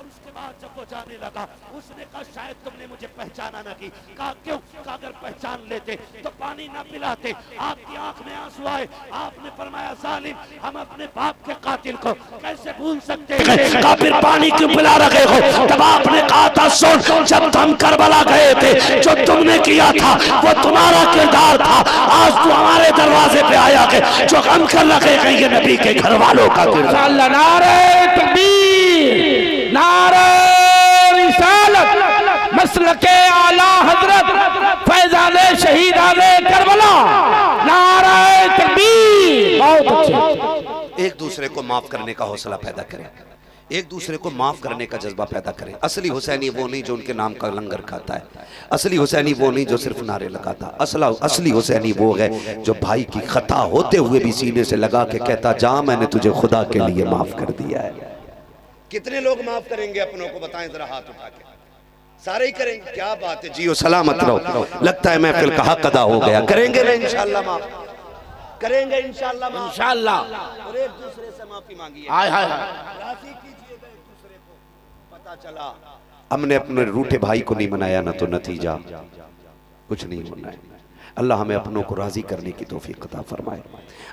उसके बाद जब वो जाने लगा, उसने कहा शायद तुमने मुझे पहचाना ना की। कहा क्यों? कहा अगर पहचान लेते तो पानी ना पिलाते। आपकी आंख में आंसू आए। आपने फरमाया जालिम, हम अपने बाप के कातिल को कैसे भूल सकते हैं? कहा फिर पानी क्यों पिला रहे हो? तब आपने कहा था सुन, जब तुम करबला गए थे, जो तुमने किया था वो तुम्हारा किरदार था। आज तू हमारे दरवाजे पे आया है, जो हम कर रखे हैं ये नबी के घर वालों का किरदार। नारे तकबीर, नारे रिसालत, मसलके आला हजरत फैजाने शहीदाने करबला, नारे तकबीर। बहुत अच्छे। एक दूसरे को माफ करने का हौसला पैदा करें, एक दूसरे को माफ करने का जज्बा पैदा करें। असली हुसैनी वो नहीं जो उनके नाम का लंगर खाता है, असली हुसैनी वो नहीं जो सिर्फ नारे लगाता। असली हुसैनी वो है जो भाई की खता होते हुए भी सीने से लगा के कहता जा मैंने तुझे खुदा के लिए माफ कर दिया है। कितने लोग माफ करेंगे अपनों को? बताएं जरा हाथ उठा के। सारे ही करेंगे? क्या बात है, जियो सलामत रहो। लगता है महफिल का हक अदा हो गया। करेंगे ना इंशाअल्लाह माफ, करेंगे इंशाअल्लाह इंशाअल्लाह। और एक दूसरे से माफी मांगिए, हाय हाय हाय, राजी कीजिएगा एक दूसरे को। पता चला हमने अपने रूठे भाई को नहीं मनाया ना, तो नतीजा कुछ नहीं होना है। अल्लाह हमें अपनों को राजी करने की तौफीक अता फरमाए,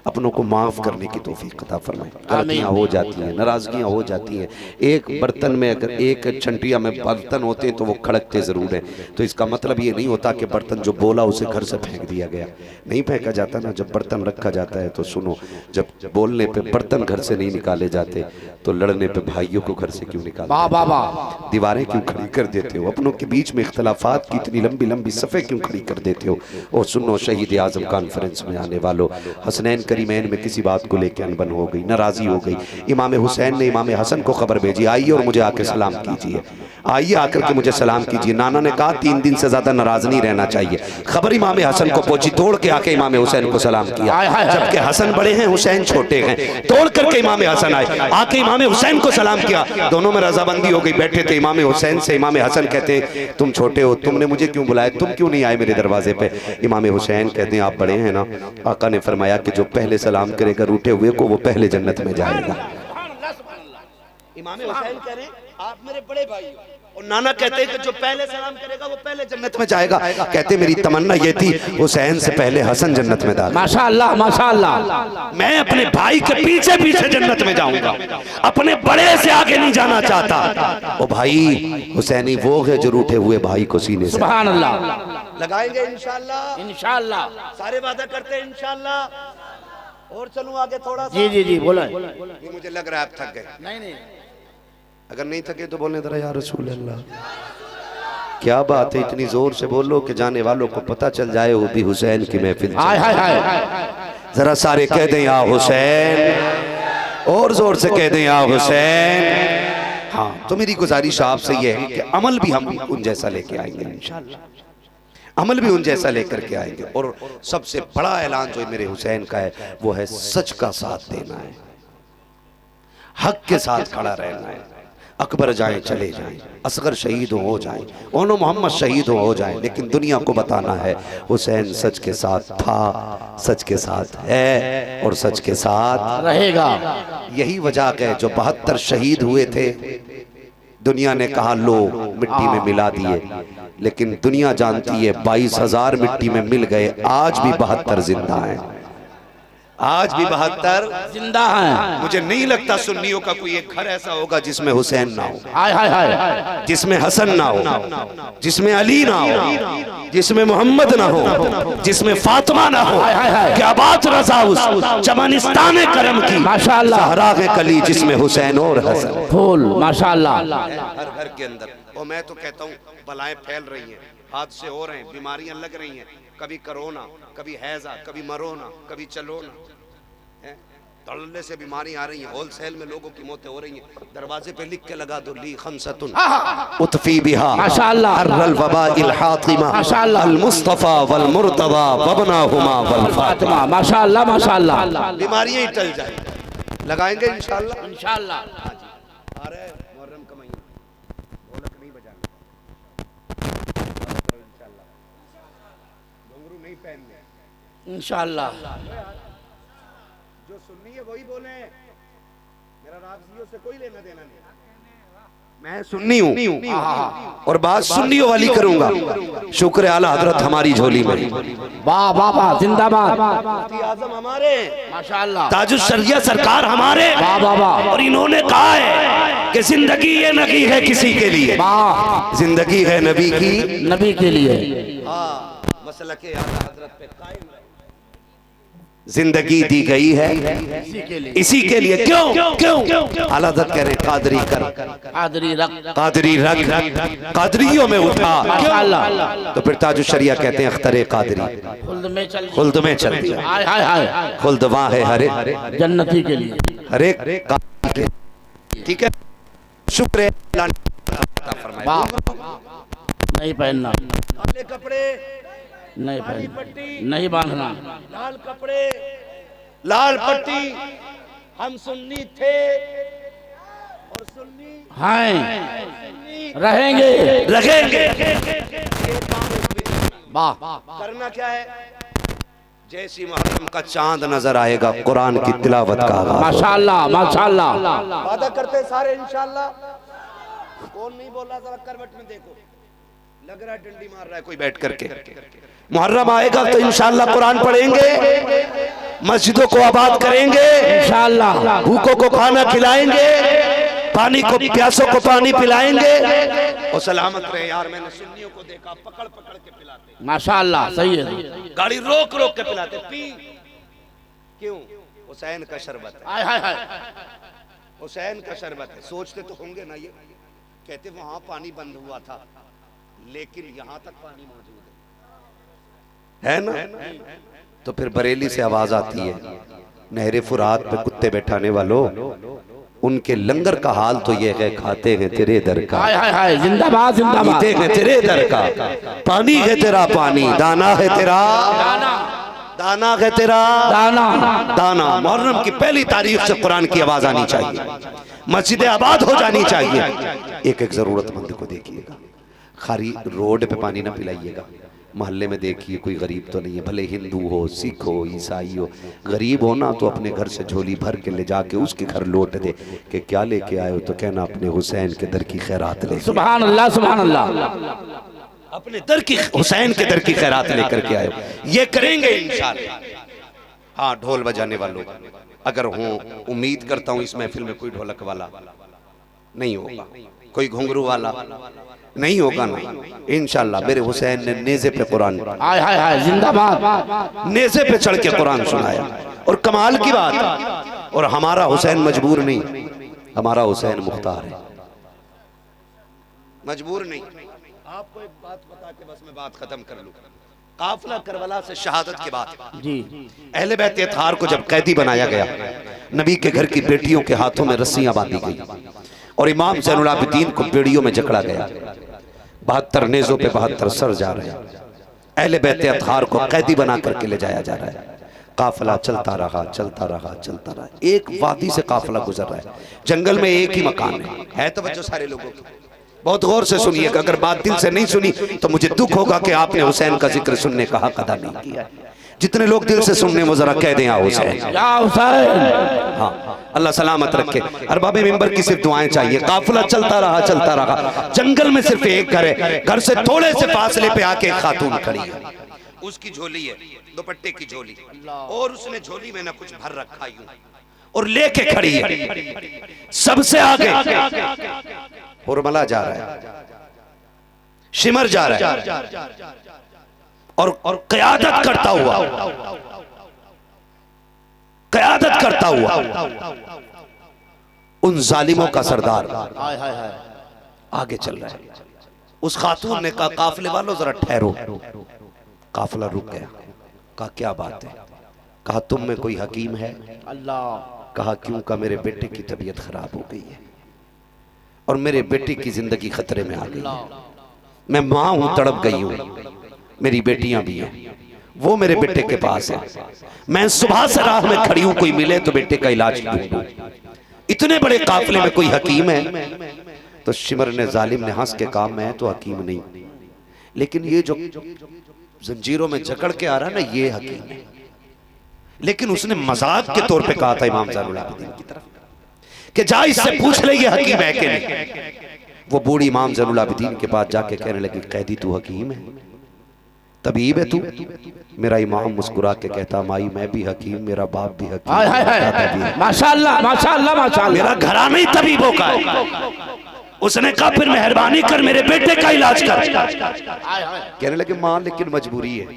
अपनों को माफ करने की तौफीक अता फरमाए। गलतियां हो जाती हैं, नाराजगियां हो जाती हैं। एक बर्तन में अगर एक छंटिया में बर्तन होते हैं तो वो खड़कते जरूर हैं, तो इसका मतलब ये नहीं होता कि बर्तन जो बोला उसे घर से फेंक दिया गया। नहीं फेंका जाता ना, जब बर्तन रखा जाता है तो सुनो, जब बोलने पे बर्तन घर से नहीं निकाले जाते तो लड़ने पे भाइयों को घर से क्यों निकालते? दीवारें क्यों खड़ी कर देते हो? अपनों के बीच में इख्तलाफात की इतनी लंबी लंबी सफ़े क्यों खड़ी कर देते हो? और सुनो, शहीद आजम कॉन्फ्रेंस में आने वालों, हसनैन करीमैन में किसी बात को लेकर अनबन हो गई, नाराजी हो गई। इमाम हुसैन ने इमाम हसन को खबर भेजी, आइए और मुझे आके सलाम कीजिए, आइए आकर के मुझे सलाम कीजिए। नाना ने कहा 3 दिन से ज्यादा नाराज नहीं रहना चाहिए। खबर इमाम हसन को पहुंची, तोड़ के आके इमाम हुसैन को सलाम किया। जबकि हसन बड़े हैं, हुसैन छोटे हैं, तोड़ करके इमाम हसन आए, आके इमाम हुसैन को सलाम किया। दोनों में रजाबंदी हो गई। बैठे थे इमाम हुसैन से इमाम हसन कहते तुम छोटे हो, तुमने मुझे क्यों बुलाया, तुम क्यों नहीं आए मेरे दरवाजे पे? इमाम हुसैन कहते हैं आप बड़े हैं ना। आका ने फरमाया कि जो पहले सलाम करेगा रूठे हुए को, वो पहले जन्नत में जाएगा। इमाम हुसैन कह रहे हैं आप मेरे बड़े भाई हो। और नाना कहते हैं कि जो पहले सलाम करेगा वो पहले जन्नत में जाएगा। कहते मेरी तमन्ना ये थी हुसैन से पहले हसन जन्नत में दाखिल। माशाअल्लाह माशाअल्लाह। मैं अपने भाई के पीछे पीछे जन्नत में जाऊंगा, अपने बड़े से आगे नहीं जाना चाहता। ओ भाई हुसैनी वो है जो रूठे हुए भाई को सीने से सुभान अल्लाह लगाएंगे इंशाअल्लाह। इंशाअल्लाह। सारे वादा करते हैं इंशाअल्लाह। और चलूं आगे थोड़ा सा? जी जी जी बोला। ये मुझे लग रहा है आप थक गए। नहीं नहीं अगर नहीं थके तो बोलने जरा या रसूल अल्लाह। क्या बात है, इतनी जोर से बोलो कि जाने वालों को पता चल जाए वो भी हुसैन की महफिल। हाय हाय हाय। जरा सारे कह दें या हुसैन, और जोर से कह दें या हुसैन। हाँ तो मेरी गुजारिश आपसे ये है कि अमल भी हम उन जैसा लेके आएंगे इंशाअल्लाह, अमल भी उन जैसा लेकर के आएंगे। और सबसे बड़ा ऐलान जो मेरे हुसैन का है वो है सच का साथ देना है, हक के साथ खड़ा रहना है। अकबर जाए चले जाएं, असगर शहीद हो जाएं, ओनो मोहम्मद शहीद हो जाएं, लेकिन दुनिया को बताना है हुसैन सच के साथ था, सच के साथ है और सच के साथ रहेगा। यही वजह है जो 72 शहीद हुए थे, दुनिया ने कहा लो मिट्टी में मिला दिए, लेकिन दुनिया जानती है 22,000 मिट्टी में मिल गए, आज भी 72 जिंदा हैं, आज भी 72 जिंदा हैं। मुझे नहीं लगता सुन्नियों का कोई एक घर ऐसा होगा जिसमें हुसैन ना हो, हाय हाय हाय। जिसमें हसन ना हो, जिसमें अली ना हो, जिसमें मोहम्मद ना हो, जिसमें फातिमा ना हो। क्या बात रज़ा उस चमनिस्तान करम की माशाअल्लाह। सहरा के कली जिसमें हुसैन और हसन फूल माशाअल्लाह। हर घर के अंदर। और मैं तो कहता हूँ बलाएं फैल रही हैं, हादसे हो रहे हैं, बीमारियां लग रही हैं, कभी कोरोना, कभी हैजा, कभी मरोना, कभी चलोना, तड़ने से बीमारी आ रही है, होलसेल में लोगों की मौतें हो रही हैं। दरवाजे पे लिख के लगा दो ली खमसतुन उतफी बिहा माशाअल्लाह अर्रल वबाइल हातिमा माशाअल्लाह अल मुस्तफा वल मुर्तदा वबनाहुमा वल फातिमा। माशाअल्लाह माशाअल्लाह। बीमारियां ही टल जाए, लगाएंगे इंशाअल्लाह। इंशाअल्लाह। आ रहा है मुहर्रम का महीना, ढोलक नहीं बजाना, इंशाअल्लाह घुंघरू नहीं पहनने इंशाअल्लाह। जो सुन्नी है वही बोले, मेरा राज़ियों से कोई लेना देना नहीं। मैं सुन्नी हूँ और बात सुन्नियों वाली करूंगा। शुक्र आला हजरत हमारी झोली में। वाह वाह वाह जिंदाबाद। आजम हमारे माशाअल्लाह। ताजुश शरिया सरकार हमारे। वाह वाह वाह। और इन्होंने कहा है कि जिंदगी ये नहीं है किसी के लिए, वाह जिंदगी है नबी की, नबी के लिए। मसला के आला हजरत पे कायम रहे। जिंदगी दी गई है इसी के लिए। क्यों क्यों आला हज़रत कह रहे कादरी कर, कादरी रख, कादरी रख, कादरियों में उठा। माशाअल्लाह। तो फिर ताजुश शरिया कहते हैं अख्तरे कादरी खुल्द में चल, खुल्द में चल दिया। हाय हाय हाय। खुल्द वहाँ है हरे जन्नती के लिए। हरे कादरी के। ठीक है, शुक्र है अल्लाह ने फरमाया। वाह नहीं पहनना, काले कपड़े नहीं पहनना, नहीं बांधना, लाल कपड़े, लाल पट्टी। हम सुन्नी थे और सुन्नी हैं, रहेंगे रहेंगे। वाह करना क्या है, जैसी मुहर्रम का चांद नजर आएगा कुरान की तिलावत का आगाज। माशाअल्लाह माशाअल्लाह। वादा करते सारे इंशाअल्लाह। कौन नहीं बोल रहा, जरा करवट में देखो, लग रहा है डंडी मार रहा है कोई बैठ करके। मुहर्रम आएगा तो इंशाअल्लाह कुरान पढ़ेंगे, मस्जिदों को आबाद करेंगे इंशाअल्लाह, भूखों को खाना खिलाएंगे, पानी को प्यासों को पानी पिलाएंगे। और सलामत रहे यार, मैंने सुन्नियों को देखा पकड़ पकड़ के पिलाते, माशाअल्लाह सही है। गाड़ी रोक रोक के पिलाते। पी क्यों? हुसैन का शरबत है, हाय हाय हाय। हुसैन का शरबत है। सोचते तो होंगे ना ये, कहते वहां पानी बंद हुआ था लेकिन यहां तक पानी मौजूद है ना। तो फिर बरेली से आवाज आती है, नहरे फुरात पे कुत्ते बैठाने वालों, उनके लंगर का हाल तो ये है, खाते हैं तेरे दर का, हाय हाय हाय जिंदाबाद जिंदाबाद, पीते हैं तेरे दर का, पानी है तेरा पानी, दाना है तेरा दाना है तेरा दाना। दाना। मुहर्रम की पहली तारीख से कुरान की आवाज आनी चाहिए, मस्जिदें आबाद हो जानी चाहिए। एक एक जरूरतमंद को देखिएगा, खाली रोड पे पानी ना पिलाइएगा, मोहल्ले में देखिए कोई गरीब तो नहीं है, भले हिंदू हो, सिख हो, ईसाई हो, गरीब हो ना तो अपने घर से झोली भर के ले जाके उसके घर लौट दे कि क्या लेके आए हो, तो कहना अपने हुसैन के दर की खैरात ले। सुभान अल्लाह, सुभान अल्लाह। अपने दर की, हुसैन के दर की खैरात लेकर के आए हो। ये करेंगे इंशाअल्लाह। हाँ, ढोल बजाने वालों अगर हो, उम्मीद करता हूँ इस महफिल में कोई ढोलक वाला नहीं होगा, कोई घुंघरू वाला नहीं होगा ना, इंशाअल्लाह। मेरे हुसैन ने नेज़े पे कुरान, हाय हाय हाय, जिंदाबाद, नेज़े पे चढ़ के कुरान सुनाया। और कमाल की बात, और हमारा हुसैन मजबूर नहीं, हमारा हुसैन मुख्तार है, मजबूर नहीं। आपको एक बात बता के बस मैं बात खत्म कर लूं। काफिला करबला से शहादत के बाद जी, अहले बैत अतहार को जब कैदी बनाया गया, नबी के घर की बेटियों के हाथों में रस्सियां बांधी गई और इमाम ज़ैनुल आबिदीन को बेड़ियों में जकड़ा गया। 72 नेज़ों पे 72 सर जा रहे हैं। अहले बैत अतहार को कैदी बना करके ले जाया जा रहा है। काफिला चलता रहा, चलता रहा, चलता रहा। एक वादी से काफिला गुजर रहा है, जंगल में एक ही मकान है। तवज्जो सारे लोगों की, बहुत गौर से सुनिएगा। अगर बात दिल से नहीं सुनी तो मुझे दुख होगा कि आपने हुसैन का जिक्र सुनने का हक अदा नहीं किया। जितने लोग दिल से सुनने वो जरा कह दें या हुसैन, या हुसैन। हाँ, अल्लाह सलामत रखे। अरबाबे मिंबर की सिर्फ दुआएं चाहिए। काफिला चलता रहा, चलता रहा। जंगल में सिर्फ एक घर है, घर से थोड़े से फासले पे आके एक खातून खड़ी है। उसकी झोली है, दुपट्टे की झोली, और उसने झोली में ना कुछ भर रखा यूं और लेके खड़ी है। सबसे आगे हुरमला जा रहा है, शिमर जा रहा है, और क़यादत करता हुआ, क़यादत करता हुआ उन जालिमों का सरदार आगे चल रहा है। उस खातून ने कहा, काफिले वालों जरा ठहरो। काफिला रुक गया। कहा क्या बात है? कहा तुम में कोई हकीम है? अल्लाह। कहा क्यों? का मेरे बेटे की तबीयत खराब हो गई है और मेरे बेटे की जिंदगी खतरे में आ गई है। मैं माँ हूं, तड़प गई हूं, मेरी बेटियां भी हैं, वो मेरे बेटे के पास है। मैं सुबह से राह में खड़ी हूं, कोई मिले तो बेटे का इलाज ढूंढूं। इतने बड़े काफिले में कोई हकीम है? तो शिमर ने, जालिम ने हंस के कहा, मैं तो हकीम नहीं, लेकिन ये जो जंजीरों में जकड़ के आ रहा है ना, ये हकीम है। लेकिन उसने मजाक के तौर पे कहा था इमाम ज़ैनुल आबिदीन की तरफ कि जा इससे पूछ ले ये हकीम है कि नहीं। वो बूढ़ी इमाम ज़ैनुल आबिदीन के पास जाके कहने लगी, कैदी तू हकीम है, तबीब है तू? मेरा इमाम मुस्कुरा के कहता, माई मैं भी हकीम, मेरा बाप भी हकीम, माशाअल्लाह माशाअल्लाह माशाअल्लाह, मेरा घराना ही तबीबों का है। उसने कहा फिर मेहरबानी कर मेरे बेटे का इलाज कर। कहने लगे, माँ लेकिन मजबूरी है,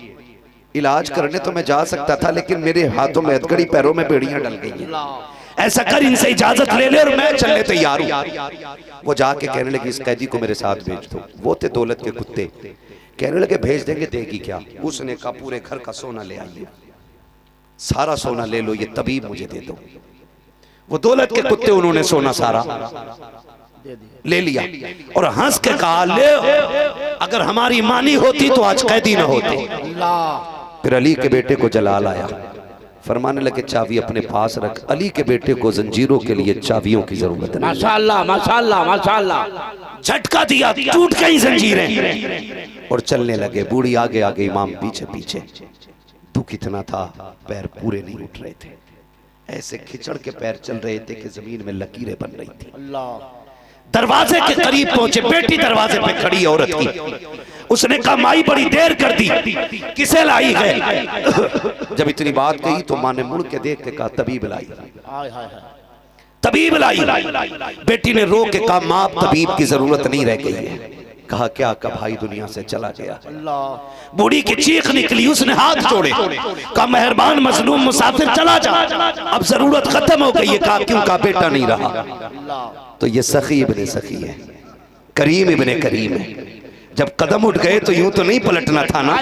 इलाज करने तो मैं जा सकता था, लेकिन मेरे हाथों में हथकड़ी, पैरों में बेड़ियां डल गई हैं। ऐसा कर, इनसे इजाजत ले ले और मैं चलने तैयार हूं। वो जाके कहने लगे, इस कैदी को मेरे साथ भेज दो। वो थे दौलत के कुत्ते। कहने लगे, भेज देंगे, देगी क्या? उसने कहा, पूरे घर का सोना ले आइए, सारा सोना ले लो, ये तबीब मुझे दे दो। वो दौलत के कुत्ते, उन्होंने सोना सारा ले लिया और हंस के कहा, ले अगर हमारी मानी होती तो आज कैदी ना होते। फिर अली के बेटे को जलाल आया, फरमाने लगे, चाबी अपने पास रख। अली के बेटे को जंजीरों के लिए चाबियों की जरूरत है। माशाअल्लाह माशाअल्लाह माशाअल्लाह। झटका दिया, टूट गई जंजीरें और चलने लगे। बूढ़ी आगे आगे, इमाम पीछे पीछे। दुख इतना था, पैर पूरे नहीं उठ रहे थे, ऐसे खिचड़ के पैर चल रहे थे कि जमीन में लकीरें बन रही थी। अल्लाह। दरवाजे के करीब पहुंचे, बेटी दरवाजे पे खड़ी औरत की। उसने कहा, माई बड़ी देर कर दी, किसे लाई है? जब इतनी बात कही तो माँ ने मुड़ के देख के कहा, तबीब लाई, तबीब लाई। बेटी ने रो के कहा, माँ तबीब की जरूरत नहीं रह गई है। कहा क्या? का भाई दुनिया से चला गया। बूढ़ी की चीख निकली, उसने हाथ जोड़े, कहा मेहरबान मजलूम मुसाफिर चला जा, अब जरूरत खत्म हो गई है। कहा क्यों? का बेटा नहीं रहा। तो ये सखी इब्ने सखी है, करीम इब्ने करीम है। जब कदम उठ गए तो यूं तो नहीं पलटना था ना।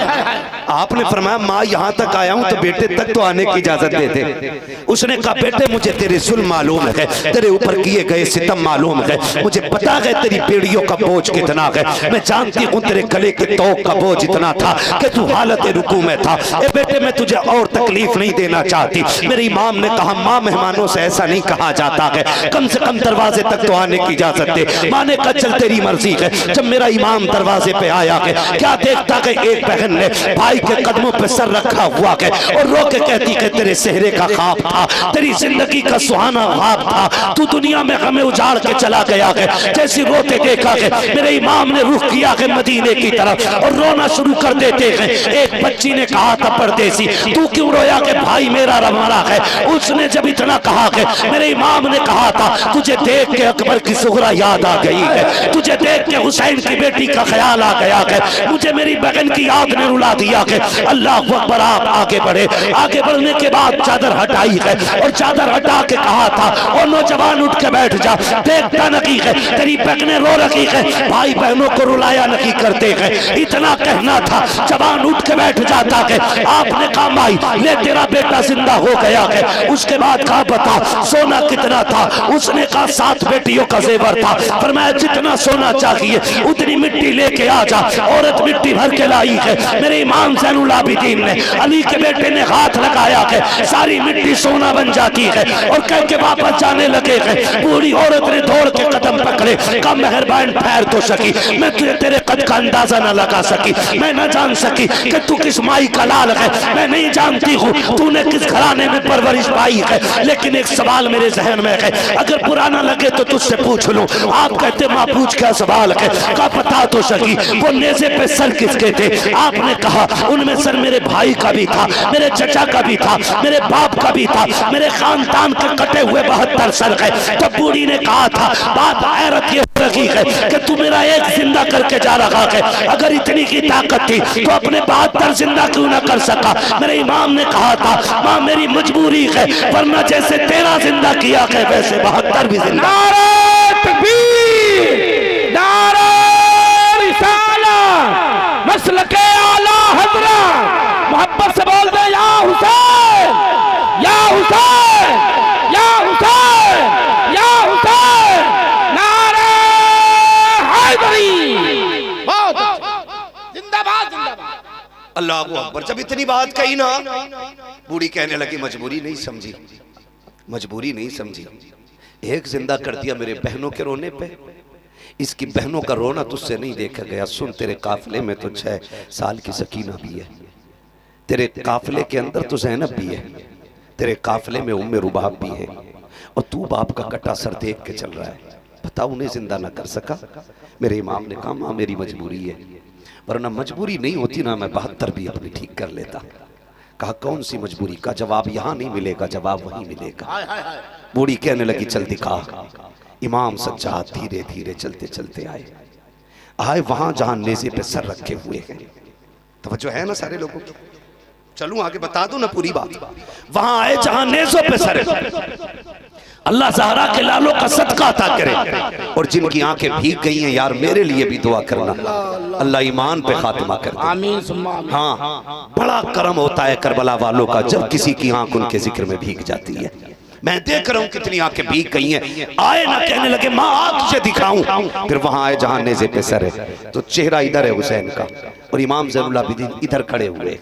आपने फरमाया माँ यहाँ तक आया हूँ तो बेटे तक तो आने की इजाजत दे दे। उसने कहा बेटे मुझे तेरे जुल्म मालूम है, तेरे ऊपर किए गए सितम मालूम है, मुझे पता है तेरी बेड़ियों का बोझ कितना है, मैं जानती हूँ तेरे गले के तोक का बोझ इतना था कि तू हालत रुकू में था। ए बेटे मैं तुझे और तकलीफ नहीं देना चाहती। मेरे इमाम ने कहा माँ मेहमानों से ऐसा नहीं कहा जाता है, कम से कम दरवाजे तक तो आने की इजाजत दे। माँ ने कहा चल तेरी मर्जी है। जब मेरा इमाम दरवाजे पे आया है, क्या देखता है एक बहन ने भाई के कदमों पे सर रखा हुआ है और रो के कहती है तेरे सेहरे का ख्वाब था, तेरी जिंदगी का सुहाना ख्वाब था, तू दुनिया में हमें उजाड़ के चला गया है। जैसे रोते देखा है मेरे इमाम ने रुख किया है मदीने की तरफ और रोना शुरू कर देते हैं। एक बच्ची ने कहा था परदेसी तू क्यों रोया कि भाई मेरा रवाना है। उसने जब इतना कहा है मेरे इमाम ने कहा था तुझे देख के अकबर की सुगरा याद आ गई है, तुझे देख के हुसैन की बेटी का ख्याल आ गया है, मुझे मेरी बहन की याद ने रुला दिया है। अल्लाह अकबर। आप आगे बढ़े, आगे बढ़ने के बाद चादर हटाई है और चादर हटा के कहा था और नौजवान उठ के बैठ जा, देखता नहीं है तेरी बहनें रो रही है, भाई बहनों को रुलाया नहीं करते हैं। इतना कहना था जवान उठ के बैठ जाता है। आपने कहा माई ले तेरा बेटा जिंदा हो गया है। उसके बाद कहा बता सोना कितना था। उसने कहा 7 बेटियों का जेवर था। पर मैं जितना सोना चाहिए उतनी मिट्टी लेके आ जा। औरत मिट्टी भर के लाई है। मेरे इमाम ज़ैनुल आबिदीन ने अली के बेटे ने हाथ लगाया है, सारी मिट्टी सोना बन जाती है और कह के वापस जाने लगे हैं। बूढ़ी औरत ने दौड़ के कदम पकड़े, कम मेहरबान ठहर तो सकी, मैं तुझे तेरे कद का अंदाजा न लगा सकी, मैं न जान सकी कि तू किस माई का लाल है, मैं नहीं जानती हूँ तूने किस घराने में परवरिश पाई है, लेकिन एक सवाल मेरे जहन में है, अगर पुराना लगे तो तुझसे पूछ लूं। आप कहते माँ पूछ क्या सवाल है, का पता तो सकी वो नेज़े पे सर किसके थे। आपने कहा उनमें सर मेरे भाई का भी था, मेरे चचा का भी था, मेरे बाप का भी था, मेरे खानदान के कटे हुए 72 सर है। तब बूढ़ी ने कहा था बात हैरत ये रखी है कि तू मेरा एक जिंदा करके जा रहा है, अगर इतनी की ताकत थी तो अपने 72 जिंदा क्यों ना कर सका। मेरे इमाम ने कहा था माँ मेरी मजबूरी है, वरना जैसे तेरा जिंदा किया है वैसे 72 भी जिंदा। नारे तकबीर, नारे रिसालत, मसलके आला हज़रत, मोहब्बत से बोल दे या हुसैन, या हुसैन, या हुसैन, या हुसैन, नारे हैदरी। बहुत जिंदाबाद जिंदाबाद। अल्लाह अकबर। जब इतनी बात कही ना बूढ़ी कहने लगी मजबूरी नहीं समझी, मजबूरी नहीं समझी, एक जिंदा कर दिया मेरे बहनों के रोने पे, इसकी बहनों का रोना तुझसे नहीं देखा गया। सुन तेरे काफिले में तो 6 साल की सकीना भी है, तेरे काफिले के अंदर तो ज़ैनब भी है, तेरे काफिले में उम्मे रुबाब भी है और तू बाप का कटा सर देख के चल रहा है, बता उन्हें जिंदा ना कर सका। मेरे इमाम ने कहा माँ मेरी मजबूरी है, वरना मजबूरी नहीं होती ना मैं 72 भी अपनी ठीक कर लेता। कहा कौन सी मजबूरी, का जवाब यहाँ नहीं मिलेगा, जवाब वहीं मिलेगा। बूढ़ी कहने लगी चल दिखा। इमाम सज्जाद धीरे धीरे चलते चलते आए वहां जहां नेज़े पे सर रखे हुए हैं। तवज्जो है ना सारे लोगों की, चलूं आगे बता दूं ना पूरी बात। वहां आए जहां नेज़ों पे सर, अल्लाह ज़हरा के लालों का सदका अता करे और जिनकी आंखें भीग गई हैं यार मेरे लिए भी दुआ करना, अल्लाह ईमान पे खात्मा कर दे। आमीन सुम्मा आमीन। हाँ बड़ा करम होता है करबला वालों का जब किसी की आंख उनके जिक्र में भीग जाती है। मैं देख रहा हूं कितनी आंखें भीग गई हैं। आए ना कहने लगे माँ आ तुझे दिखाऊं, फिर वहां आए जहां नेज़े पे सर है तो चेहरा इधर है हुसैन का और इमाम ज़ैनुल आबिदीन इधर खड़े हुए,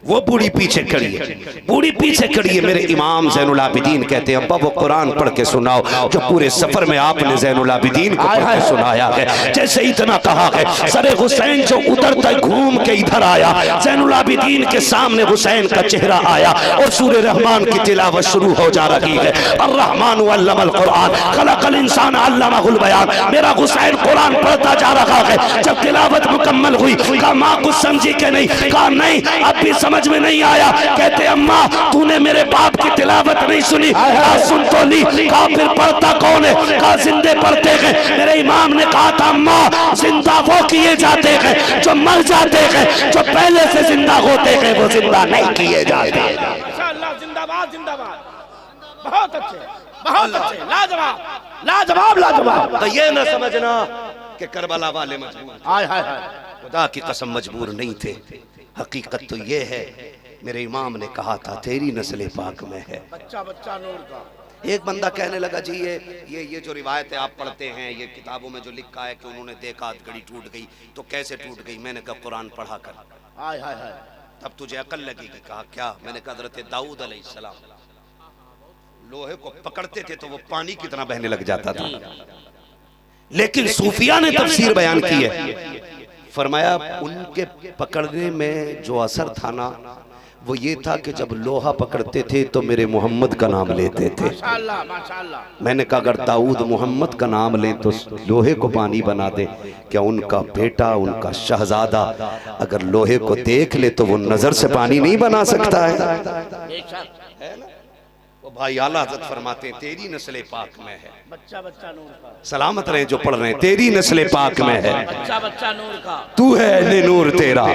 वो बूढ़ी पीछे खड़ी है, बूढ़ी पीछे खड़ी है। मेरे इमाम ज़ैनुल आबिदीन कहते हैं अब्बा वो कुरान पढ़ के सुनाओ जो पूरे सफर में आपने ज़ैनुल आबिदीन को पढ़ के सुनाया है। जैसे इतना कहा है सरे हुसैन जो उधर तक घूम के इधर आया, ज़ैनुल आबिदीन के सामने हुसैन का चेहरा आया और सूरे रहमान की तिलावत शुरू हो जा रही है। अर्रहमान अल्लमल कुरान खलकल इंसान अल्लमहुल बयान। मेरा हुसैन कुरान पढ़ता जा रहा है। जब तिलावत मुकम्मल हुई कहा माँ कुछ समझी के नहीं, कहा नहीं अब भी समझ में नहीं आया। कहते अम्मा तूने मेरे बाप की तिलावत नहीं सुनी, सुन तो ली। कहा फिर पढ़ता कौन है, कहा जिंदे पढ़ते हैं। मेरे इमाम ने कहा था अम्मा जिंदा वो किए जाते हैं जो मर जाते हैं, जो पहले से जिंदा होते हैं वो जिंदा नहीं किए जाते। इंशाअल्लाह जिंदाबाद जिंदाबाद। बहुत अच्छे बहुत अच्छे, लाजवाब लाजवाब लाजवाब। तो ये न समझना कि करबला वाले मजबूर। हाय हाय हाय खुदा की कसम मजबूर नहीं थे। हकीकत तो ये है, मेरे इमाम ने कहा था तेरी नस्ल पाक में है। बच्चा बच्चा नूर का। एक बंदा कहने लगा जी ये जो रिवायतें आप पढ़ते हैं, ये किताबों में जो लिखा है कि उन्होंने देखा घड़ी टूट गई, तो कैसे टूट गई? मैंने कहा कुरान पढ़ा कर, हाय हाय हाय, तब तुझे अकल लगेगी। कहा क्या? मैंने कहा हज़रत दाऊद अलैहिस्सलाम लोहे को पकड़ते थे तो वो पानी की तरह बहने लग जाता था। लेकिन सूफिया ने तफसीर बयान की है, फरमाया उनके पकड़ने में जो असर था ना, वो ये था कि जब लोहा पकड़ते थे तो मेरे मोहम्मद का नाम लेते थे। माशाअल्लाह माशाअल्लाह। मैंने कहा अगर दाऊद मोहम्मद का नाम लें तो लोहे को पानी बना दे, क्या उनका बेटा, उनका शहजादा अगर लोहे को देख ले तो वो नजर से पानी नहीं बना सकता है ना? वो भाई आला हज़रत फरमाते हैं तेरी नस्ल पाक में है। बच्चा बच्चा नूर का। सलामत रहे जो पढ़ रहे हैं, तेरी नस्ल पाक में है। बच्चा बच्चा नूर का। तू है अहले नूर तेरा,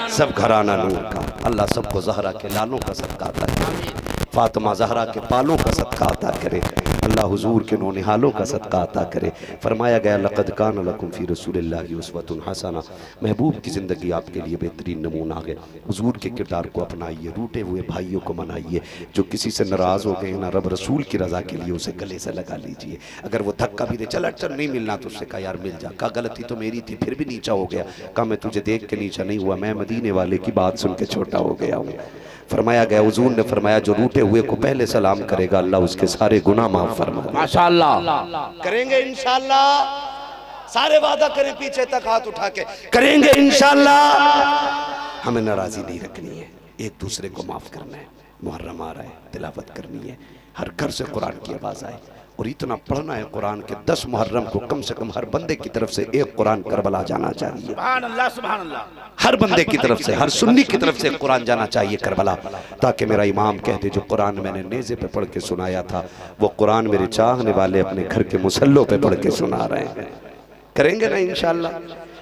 सब घराना नूर का। अल्लाह सबको ज़हरा के लालों का सदका अता करे, फातिमा ज़हरा के पालों का सदका अता करे, अल्लाह हुजूर के नौनिहालों का सदका अता करे। फरमाया गया लक़द कान लकुम फ़ी रसूलिल्लाहि उस्वतुन हसना, महबूब की ज़िंदगी आपके लिए बेहतरीन नमूना है। हुजूर के किरदार को अपनाइए, रूठे हुए भाइयों को मनाइए, जो किसी से नाराज़ हो गए ना, रब रसूल की रज़ा के लिए उसे गले से लगा लीजिए। अगर वो धक्का भी दे, चल चल नहीं मिलना तो उससे कहा यार मिल जा। कहा गलती तो मेरी थी, फिर भी नीचा हो गया। कहा मैं तुझे देख के नीचा नहीं हुआ, मैं मदीने वाले की बात सुन के छोटा हो गया हूँ। फरमाया गया, हुजूर ने फरमाया जो रूठे हुए को पहले सलाम करेगा अल्लाह उसके सारे गुनाह माफ फरमाएगा। माशाअल्लाह। करेंगे इंशाअल्लाह, सारे वादा करें पीछे तक हाथ उठा के, करेंगे इंशाअल्लाह। हमें नाराजी नहीं रखनी है, एक दूसरे को माफ करना है। मुहर्रम आ रहा है, तिलावत करनी है, हर घर से कुरान की आवाज़ आए और इतना पढ़ना है कुरान के 10 मुहर्रम को कम से कम हर बंदे की तरफ से एक कुरान करबला जाना चाहिए। सुभान अल्लाह सुभान अल्लाह। हर बंदे की तरफ से, हर सुन्नी की तरफ से कुरान जाना चाहिए करबला, ताकि मेरा इमाम कहते जो कुरान मैंने नेज़े पे पढ़ के सुनाया था वो कुरान मेरे चाहने वाले अपने घर के मुसल्लों पे पढ़ के सुना रहे हैं। करेंगे ना इंशाअल्लाह?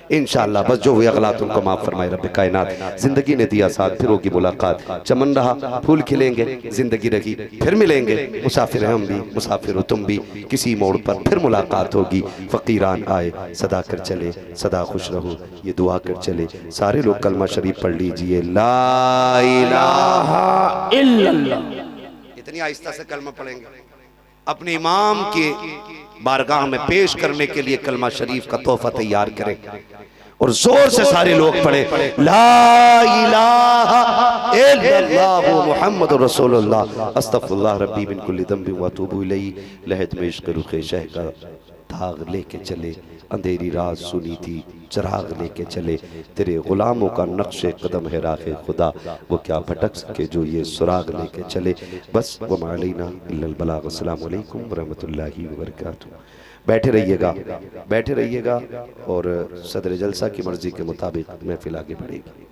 इंशाअल्लाह। बस जो हुए अगलात उनको माफ़ फरमाए रब कायनात। ज़िंदगी ने दिया साथ, फिर होगी मुलाकात। चमन रहा फूल खिलेंगे, ज़िंदगी रही फिर मिलेंगे। मुसाफिर हम भी, मुसाफिर हो तुम भी, किसी मोड़ पर फिर मुलाकात होगी। फ़कीरान आए सदा कर चले, सदा खुश रहो ये दुआ कर चले। सारे लोग कलमा शरीफ पढ़ लीजिए, ला इलाहा इल्लल्लाह। इतनी आहिस्ता से कलमा पढ़ेंगे, अपने इमाम के बारगाह में पेश करने के लिए कलमा शरीफ का तोहफा तैयार करें और जोर से सारे लोग पढ़े ला इलाहा इल्लल्लाह मुहम्मदुर रसूलुल्लाह अस्तगफिरुल्लाह रब्बी मिन कुल्ली ज़ंबि व अतूबु इलैहि। लहद में इश्क़ रुख़े शह का दाग लेके चले, अंधेरी रात सुनी थी चिराग लेके चले। तेरे गुलामों का नक्शे कदम है राहे खुदा, वो क्या भटक सके जो ये सुराग लेके चले। बस वमा अलैना इल्लल बलाग। अस्सलामु अलैकुम व रहमतुल्लाहि व बरकातुहू। बैठे रहिएगा और सदर जलसा की मर्जी के मुताबिक महफिल आगे बढ़ेगी।